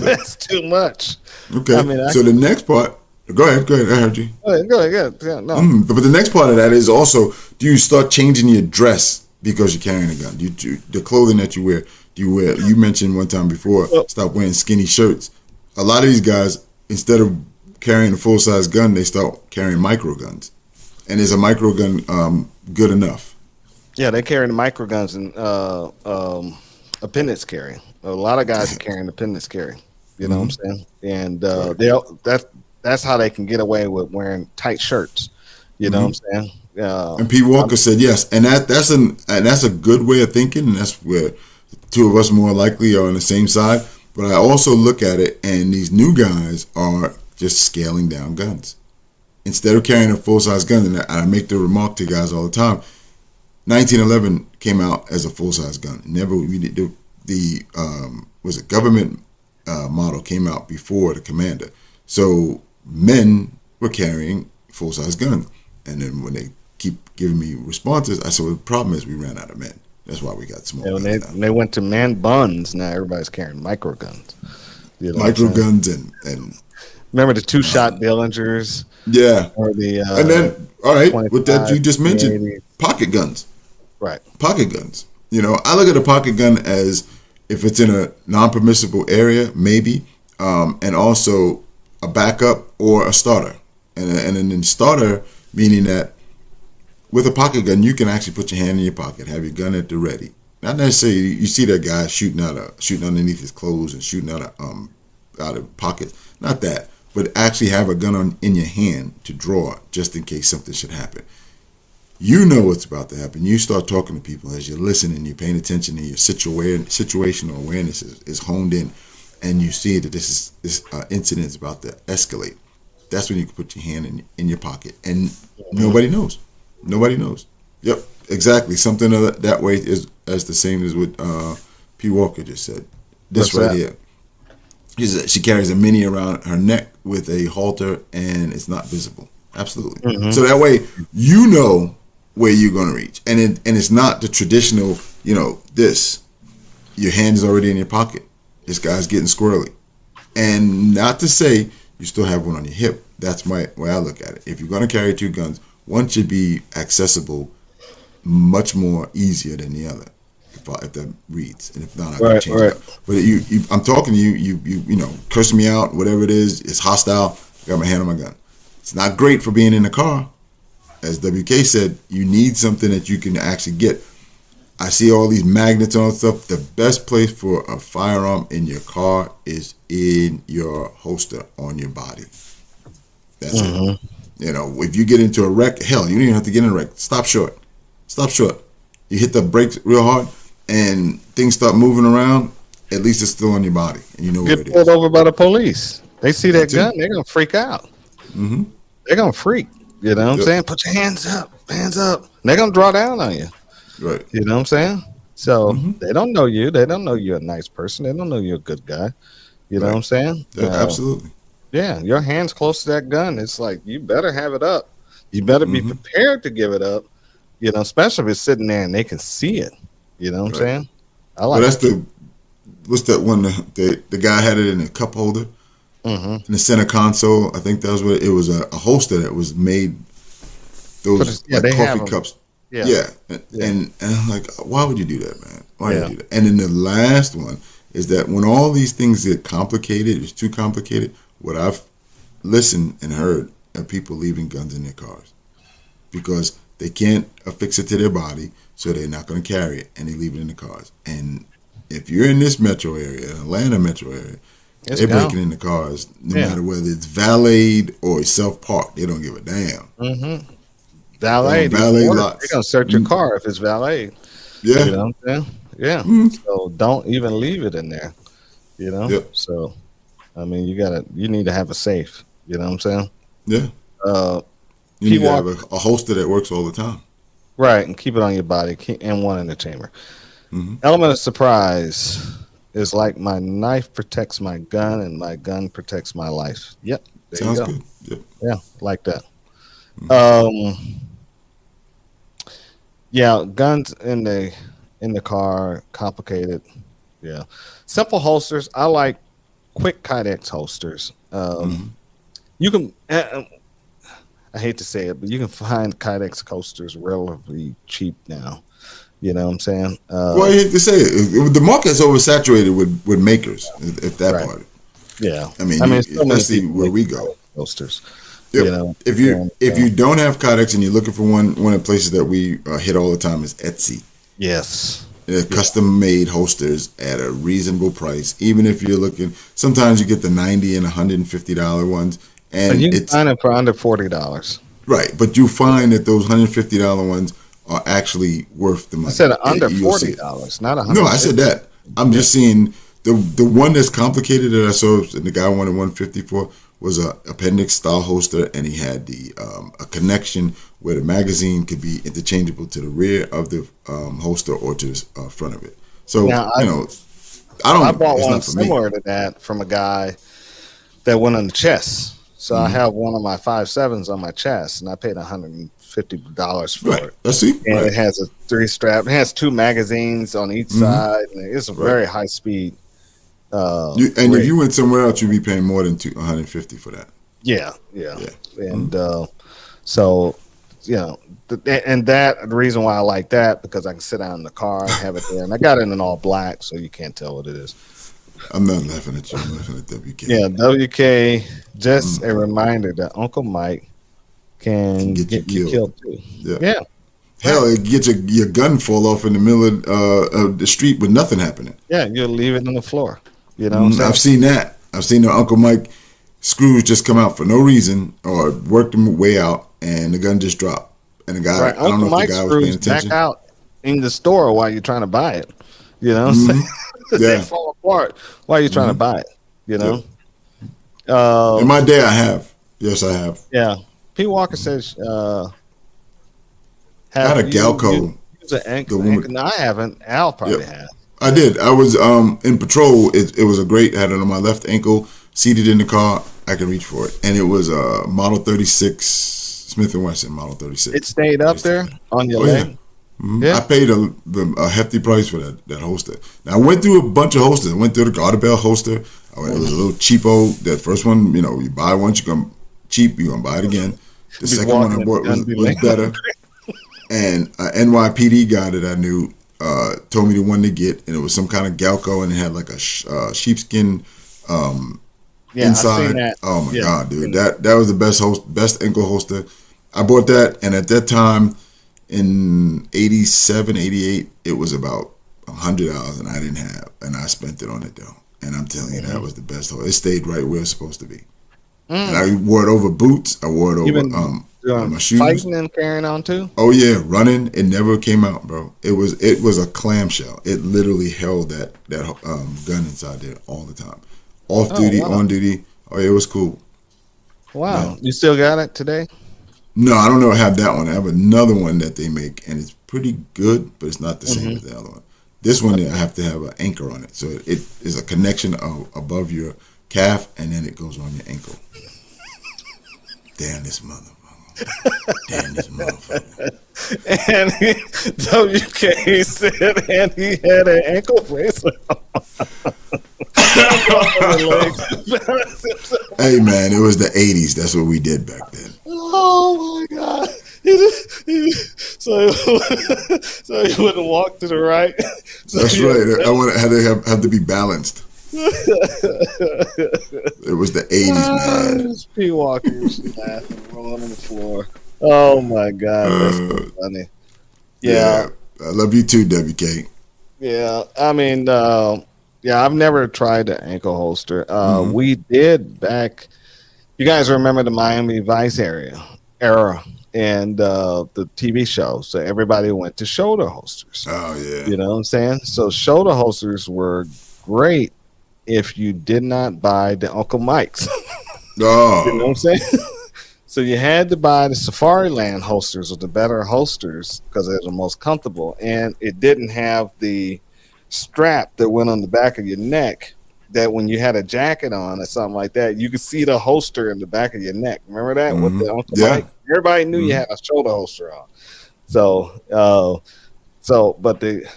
That's too much. Okay. I mean, So the next part, go ahead. I heard you. go ahead, yeah, no, But the next part of that is also, do you start changing your dress because you're carrying a gun? The clothing that you wear, do you wear? You mentioned one time before, Well, stop wearing skinny shirts. A lot of these guys, instead of carrying a full size gun, they start carrying micro guns. And is a micro gun good enough? yeah, they're carrying the micro guns and appendix carry. A lot of guys are carrying appendix carry. You know what I'm saying? And that's how they can get away with wearing tight shirts. You know what I'm saying? And Pete Walker said yes, and that's a good way of thinking, and that's where the two of us more likely are on the same side. But I also look at it, and these new guys are just scaling down guns instead of carrying a full size gun. And I make the remark to guys all the time: 1911 came out as a full size gun. Never the was it government model came out before the Commander, so men were carrying full size guns. And then when they keep giving me responses, I said, well, the problem is we ran out of men. That's why we got small And guns when now. they went to man buns, now everybody's carrying micro guns. You know what I'm Micro saying? guns and Remember the 2-shot Dillingers yeah. or the And then, all right, with that 25, you just mentioned, 80. pocket guns. Right. Pocket guns. You know, I look at a pocket gun as if it's in a non-permissible area, maybe, and also a backup or a starter. And then starter, meaning that with a pocket gun, you can actually put your hand in your pocket, have your gun at the ready. Not necessarily you see that guy shooting underneath his clothes and shooting out of pockets. Not that, but actually have a gun in your hand to draw just in case something should happen. You know what's about to happen. You start talking to people as you're listening, you're paying attention, and your situational awareness is honed in, and you see that this incident is about to escalate. That's when you can put your hand in your pocket, and nobody knows. Nobody knows. Yep, exactly. Something that way is as the same as what P. Walker just said. This What's right that? here. She carries a mini around her neck with a halter, and it's not visible. Absolutely. So that way, you know where you're going to reach, and it's not the traditional. This your hand is already in your pocket. This guy's getting squirrely, and not to say you still have one on your hip. That's my way I look at it. If you're going to carry two guns, one should be accessible much more easier than the other. If that reads, and if not, I can change it up. But I'm talking to you. You cursing me out, whatever it is. It's hostile. I got my hand on my gun. It's not great for being in the car. As WK said, you need something that you can actually get. I see all these magnets and all that stuff. The best place for a firearm in your car is in your holster on your body. That's it. If you get into a wreck, hell, you don't even have to get in a wreck. Stop short. You hit the brakes real hard, and things start moving around. At least it's still on your body, and you know where Get it pulled is. over by the police. They see that That's it. gun, they're gonna freak out. They're gonna freak. You know what I'm Yep. saying? Put your hands up. They're gonna draw down on you. Right. You know what I'm saying? So they don't know you. They don't know you're a nice person. They don't know you're a good guy. You know what I'm saying? Yeah, absolutely. Yeah, your hand's close to that gun. It's like you better have it up. You better be prepared to give it up. Especially if it's sitting there and they can see it. You know what I'm saying? I Well, like that's what's that one? The guy had it in a cup holder in the center console. I think that was what it was, a holster that was made. Those they have coffee 'em. cups. Yeah. And I'm like, why would you do that, man? Why would you do that? And then the last one is that when all these things get complicated, it's too complicated. What I've listened and heard are people leaving guns in their cars because they can't affix it to their body, so they're not going to carry it, and they leave it in the cars. And if you're in this metro area, Atlanta metro area, they're breaking in the cars, no matter whether it's valeted or self-parked. They don't give a damn. Mm-hmm. Valet lots. They're going to search your car if it's valet. Yeah. You know what I'm saying? Yeah. So don't even leave it in there. You know? Yep. So, I mean, you need to have a safe. You know what I'm saying? Yeah. You need to have a holster that works all the time. Right. And keep it on your body and one in the chamber. Element of surprise is like my knife protects my gun and my gun protects my life. Yep. Sounds good. Yep. Yeah. Like that. Yeah, guns in the car, complicated. Yeah, simple holsters. I like quick Kydex holsters. You can. I hate to say it, but you can find Kydex holsters relatively cheap now. You know what I'm saying? Well, I hate to say it. The market's oversaturated with makers. If that part. Yeah, I mean, so especially where we go. Holsters. Yep. You know, if you don't have Kydex and you're looking for one of the places that we hit all the time is Etsy. Yes. They're custom made holsters at a reasonable price. Even if you're looking, sometimes you get the $90 and $150 ones, and you can find it for under $40. Right, but you find that those $150 ones are actually worth the money. I said under $40, not $100. No, I said that. I'm just seeing the one that's complicated that I saw, and the guy wanted $150 for, was a appendix style holster, and he had the a connection where the magazine could be interchangeable to the rear of the holster or to the front of it. So now, I bought one similar to that from a guy that went on the chest. So I have one of my 5.7s on my chest, and I paid $150 for it. Let's see. And it has a 3-strap. It has 2 magazines on each side, and it's a very high speed. If you went somewhere else, you'd be paying more than $150 for that. Yeah. And so, you know, and the reason why I like that, because I can sit down in the car and have it there, and I got it in all black, so you can't tell what it is. I'm not laughing at you. I'm laughing at WK. Yeah, WK. Just a reminder that Uncle Mike can get you killed too. Yeah. Hell, it gets your gun fall off in the middle of the street with nothing happening. Yeah, you'll leave it on the floor. You know what I'm saying? I've seen that. I've seen the Uncle Mike screws just come out for no reason or work them way out, and the gun just dropped. And the guy, I don't know if the guy was paying attention. Back out in the store while you're trying to buy it. You know what I'm saying? They fall apart while you're trying to buy it. You know? In my day, I have. Yes, I have. Yeah. P. Walker says, I had a Galco. No, I haven't. Al probably has. I did. I was in patrol. It was a great. Had it on my left ankle, seated in the car. I could reach for it, and it was a Model 36 Smith & Wesson Model 36. It stayed up there on your leg. Yeah. Mm-hmm. Yeah. I paid a hefty price for that holster. Now I went through a bunch of holsters. I went through the Gardabell holster. It was a little cheapo. That first one, you buy once, you come cheap, you're gonna buy it again. The second one I bought was better. And an NYPD guy that I knew told me the one to get, and it was some kind of Galco, and it had like a sheepskin inside. Oh my god, dude, that was the best ankle holster. I bought that, and at that time in 87, 88, it was about $100, and I didn't have, and I spent it on it though. And I'm telling you, that was the best holster. It stayed right where it's supposed to be. And I wore it over boots. I wore it over my shoes. Fighting and carrying on too? Oh yeah, running. It never came out, bro. It was a clamshell. It literally held that gun inside there all the time. Off duty, on duty. Oh yeah, it was cool. Wow. Yeah. You still got it today? No, I don't know. I have that one. I have another one that they make, and it's pretty good, but it's not the same as the other one. This one, I have to have an anchor on it, so it is a connection above your calf, and then it goes on your ankle. Damn this motherfucker. And WK said, and he had an ankle bracelet on. Hey man, it was the 80s. That's what we did back then. Oh my god. so, so he wouldn't walk to the right. So That's he- right. I want to have to be balanced. It was the 80s, man. P. Walker was laughing, rolling on the floor. Oh my god, that's so funny. Yeah, I love you too, WK. yeah. I mean, yeah, I've never tried the ankle holster. Mhm. We did back. You guys remember the Miami Vice era, and the TV show. So everybody went to shoulder holsters. Oh yeah. You know what I'm saying? So shoulder holsters were great if you did not buy the Uncle Mike's. Oh. You know what I'm saying? So you had to buy the Safari Land holsters or the better holsters because they're the most comfortable, and it didn't have the strap that went on the back of your neck. That when you had a jacket on or something like that, you could see the holster in the back of your neck. Remember that with the Uncle Yeah. Mike? Everybody knew you had a shoulder holster on. So, but the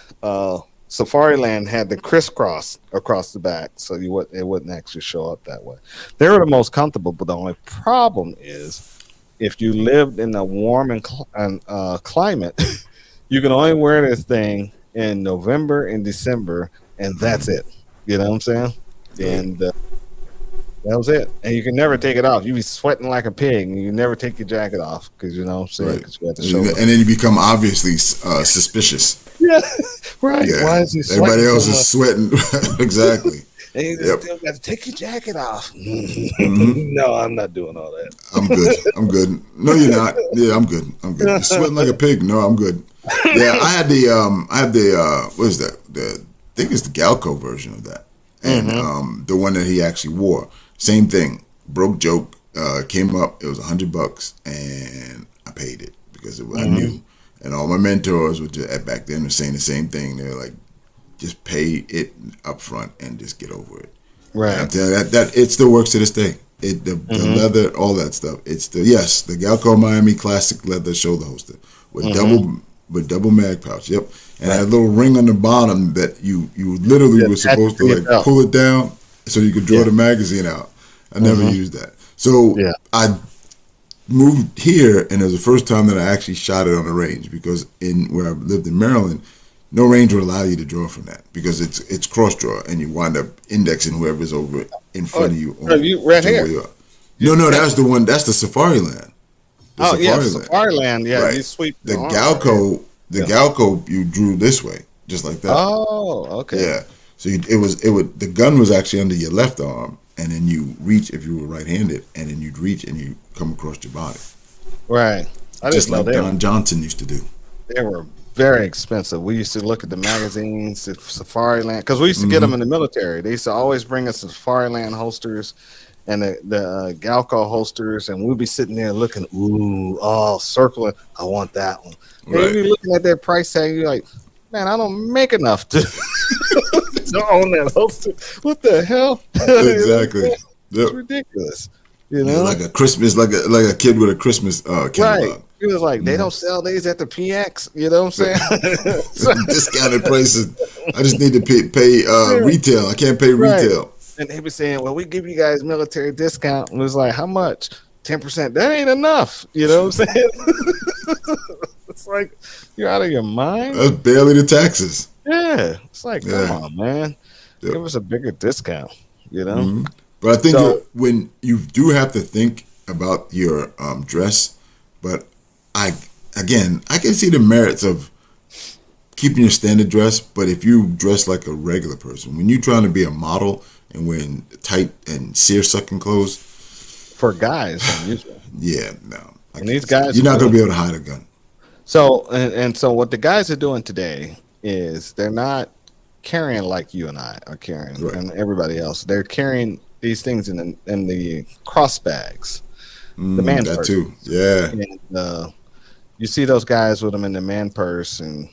Safari Land had the crisscross across the back, so it wouldn't actually show up that way. They were the most comfortable, but the only problem is if you lived in a warm and climate, you can only wear this thing in November and December, and that's it. You know what I'm saying? And that was it. And you can never take it off. You be sweating like a pig, and you never take your jacket off because you know what I'm saying? Right. 'Cause you have to And show up. then you become obviously suspicious. Yeah, right. Yeah. Why is he sweating Everybody else so is sweating. Exactly. And you Yep. still got to take your jacket off. Mhm. No, I'm not doing all that. I'm good. I'm good. No, you're not. Yeah, I'm good. I'm good. You're sweating like a pig. No, I'm good. Yeah, I had the what is that? I think it's the Galco version of that. And the one that he actually wore. Same thing. Broke joke. Came up, it was $100 and I paid it because I knew. And all my mentors were back then were saying the same thing. They were like, just pay it up front and just get over it. And I'm Right. telling you, that it still works to this day. The leather, all that stuff. It's the Galco Miami Classic leather shoulder holster with double mag pouch. Yep, and had a little ring on the bottom that you literally Yeah, were supposed to attach to your like belt. pull it down so you could draw the magazine out. I never used that. So Yeah. I moved here, and it was the first time that I actually shot it on the range because in where I lived in Maryland, no range would allow you to draw from that because it's cross draw, and you wind up indexing whoever's over in front of you. no, you right whichever here. way you are. No, that's the one. That's the Safari Land. The Oh, yeah. Safari Land. Safari Land. Yeah. Right. You sweep The arm. Galco, Galco, you drew this way, just like that. Oh, okay. Yeah. So the gun was actually under your left arm, and then you reach if you were right-handed, and then you'd reach and you come across your body, Right. I just just know like they, Don Johnson used to do. they were very expensive. We used to look at the magazines, the Safari Land, because we used to get them in the military. They used to always bring us the Safari Land holsters and the Galco holsters, and we'd be sitting there looking, circling. I want that one. And Right. you'd be looking at that price tag, you're like, man, I don't make enough to, to own that holster. What the hell? Exactly. Yep. It's ridiculous. You Yeah, know? like a Christmas, like a kid with a Christmas catalog. Right. He was like, they don't sell these at the PX. You know what I'm saying? So- Discounted prices. I just need to pay retail. I can't pay Right. retail. and they were saying, well, we give you guys military discount. And it was like, how much? 10%. That ain't enough. You know what I'm saying? It's like, you're out of your mind. That's barely the taxes. Yeah. It's like, Yeah. come on, man. Yep. Give us a bigger discount. You know? Mhm. But I think So- when you do have to think about your dress, but I can see the merits of keeping your standard dress. But if you dress like a regular person, when you're trying to be a model and wearing tight and seersucking clothes, For guys, unusual. yeah, no. I And these can't see- guys you're not are- going to be able to hide a gun. So and so what the guys are doing today is they're not carrying like you and I are carrying Right. and everybody else. They're carrying these things in the cross bags. man That purse. too. Yeah. And you see those guys with them in the man purse, and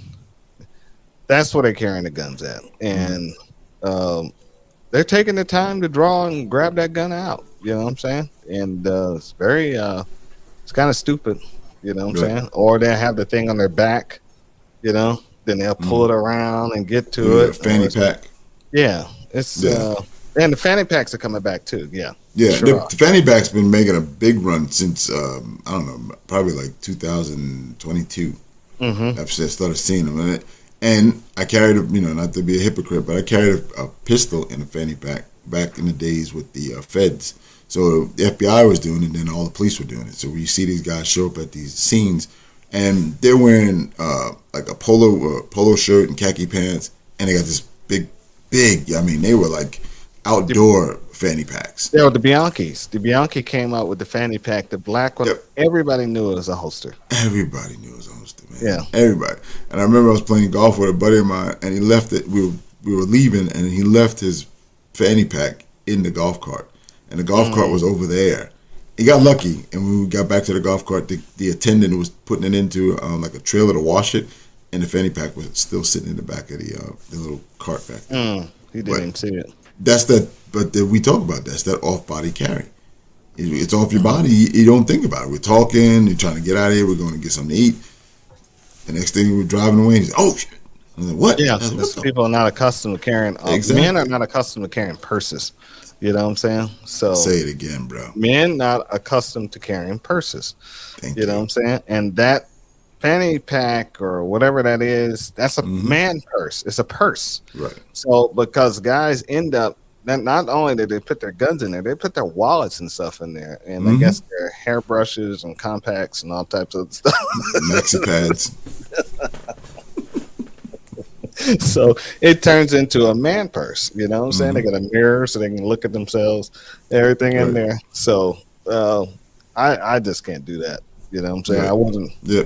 that's where they're carrying the guns at. And they're taking the time to draw and grab that gun out. You know what I'm saying? And it's very, it's kind of stupid. You know what I'm Right. saying? Or they have the thing on their back. You know, then they'll pull it around and get to Yeah, it. fanny Or- pack. Yeah, it's Yeah. And the fanny packs are coming back too. Yeah. Yeah, Sure are. the fanny pack's been making a big run since I don't know, probably like 2022. Mm-hmm. I've started seeing them, and I carried not to be a hypocrite, but I carried a pistol in a fanny pack back in the days with the feds. So the FBI was doing it, and then all the police were doing it. So you see these guys show up at these scenes, and they're wearing like a polo shirt and khaki pants, and they got this big. I mean, they were like outdoor fanny packs. Yeah, the Bianchis. The Bianchi came out with the fanny pack, the black one. Yep. Everybody knew it was a holster. Everybody knew it was a holster, man. Yeah. Everybody. And I remember I was playing golf with a buddy of mine, and he left it. We were leaving, and he left his fanny pack in the golf cart, and the golf cart was over there. He got lucky, and when we got back to the golf cart, the attendant was putting it into like a trailer to wash it, and the fanny pack was still sitting in the back of the little cart back there. He didn't see it. That's that. But we talk about that's that off-body carry. It's off your body. You don't think about it. We're talking. You're trying to get out of here. We're going to get something to eat. The next thing we're driving away. He's oh shit! I'm like, what? Yeah, what because the- people are not accustomed to carrying. Exactly. Men are not accustomed to carrying purses. You know what I'm saying? So Say it again, bro. men not accustomed to carrying purses. Thank You know what I'm saying? And that fanny pack or whatever that is, that's a man purse. It's a purse. Right. So because guys end up not only did they put their guns in there, they put their wallets and stuff in there, and I guess their hairbrushes and compacts and all types of stuff. Maxi pads. So it turns into a man purse. You know what I'm saying? They got a mirror so they can look at themselves, everything in there. So I just can't do that. You know what I'm saying? Right. I wasn't. Yeah.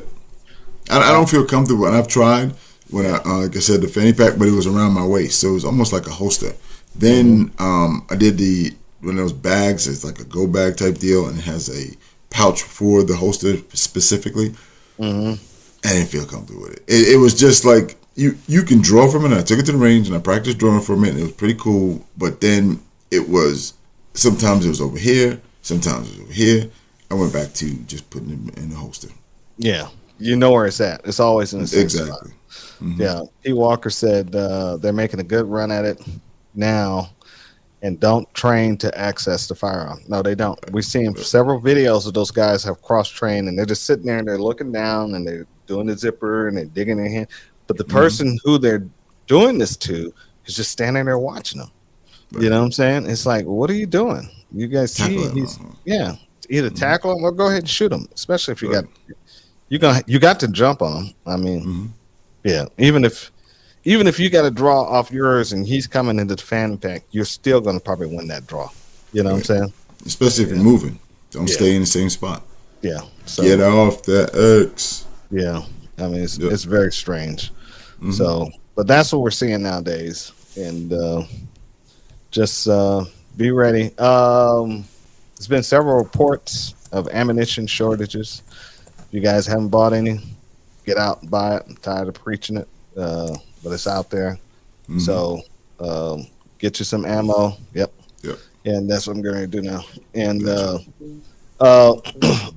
I don't feel comfortable, and I've tried when I like I said the fanny pack, but it was around my waist, so it was almost like a holster. Then I did one of those bags. It's like a go bag type deal, and it has a pouch for the holster specifically. I didn't feel comfortable with it. It was just like you can draw from it. I took it to the range and I practiced drawing from it, and it was pretty cool. But then it was sometimes it was over here, sometimes it was over here. I went back to just putting it in the holster. Yeah, you know where it's at. It's always in the same spot. Exactly. Yeah, P. Walker said they're making a good run at it now, and don't train to access the firearm. No, they don't. We've seen several videos of those guys have cross-trained, and they're just sitting there and they're looking down and they're doing the zipper and they're digging their hand. But the person who they're doing this to is just standing there watching them. Right. You know what I'm saying? It's like, what are you doing? You guys see? Tackle him, Yeah, either tackle him or go ahead and shoot him. Especially if you got to jump on him. I mean, yeah, even if you got to draw off yours and he's coming into the fanny pack, you're still going to probably win that draw. You know what I'm saying? Especially if you're moving. Don't stay in the same spot. Yeah. So, Get off the X. yeah. I mean, it's very strange. So, but that's what we're seeing nowadays. And just be ready. There's been several reports of ammunition shortages. If you guys haven't bought any, get out and buy it. I'm tired of preaching it, but it's out there. So get you some ammo. Yep. And that's what I'm going to do now. And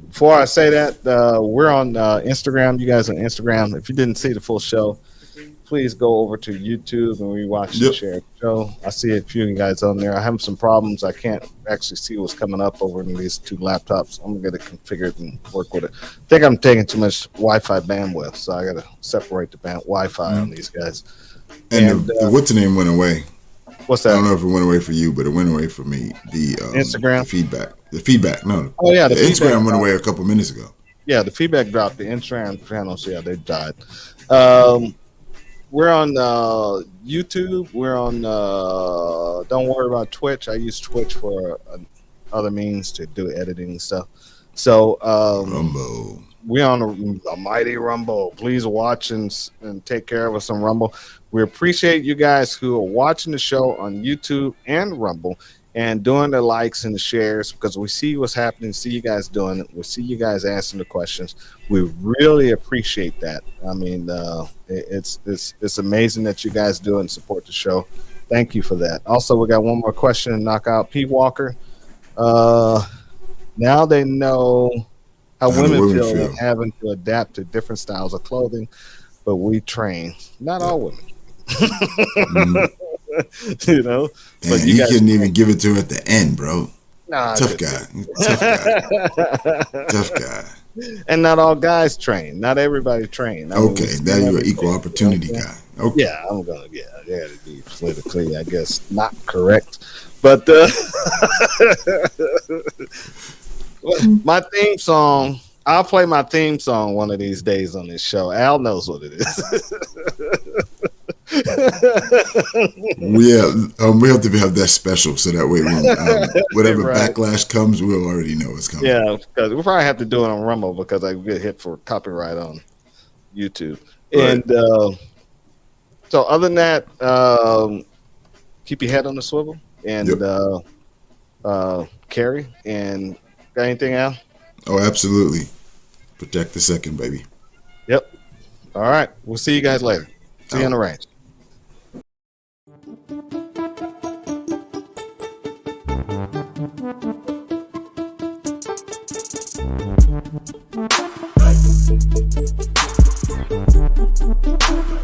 before I say that, we're on Instagram. You guys on Instagram. If you didn't see the full show, please go over to YouTube and rewatch the shared show. I see a few of you guys on there. I have some problems. I can't actually see what's coming up over in these two laptops. I'm going to configure it and work with it. I think I'm taking too much Wi-Fi bandwidth, so I got to separate the Wi-Fi on these guys. And the what's the name went away. What's I that? don't know if it went away for you, but it went away for me. The Instagram? the feedback. No. Oh, yeah, The the feedback Instagram went dropped. away a couple minutes ago. Yeah, the feedback dropped. The Instagram channels, yeah, they died. We're on YouTube. We're on. Don't worry about Twitch. I use Twitch for other means to do editing and stuff. So Rumble. we're on a mighty Rumble. Please watch and take care of us on Rumble. We appreciate you guys who are watching the show on YouTube and Rumble and doing the likes and the shares, because we see what's happening, see you guys doing it. We see you guys answering the questions. We really appreciate that. I mean, it's amazing that you guys do and support the show. Thank you for that. Also, we got one more question to knock out. P. Walker. Now they know how How women women feel feel. when having to adapt to different styles of clothing, but we train. Not all women. you know. Damn, But you guys, couldn't even give it to her at the end, bro. nah, Tough guy. Tough guy. And not all guys train. Not everybody train. I mean, Okay, now you're an equal opportunity guy. Okay. Yeah, I'm gonna. Yeah, to be politically, I guess, not correct. But my theme song. I'll play my theme song one of these days on this show. Al knows what it is. We have to have that special so that way when whatever Right. backlash comes, we'll already know it's coming. Yeah, because we'll probably have to do it on Rumble because I get hit for copyright on YouTube. Right. And so, other than that, keep your head on the swivel and carry. And got anything else? Oh, absolutely. Protect the second, baby. Yep. All right. We'll see you guys later. See you on the range.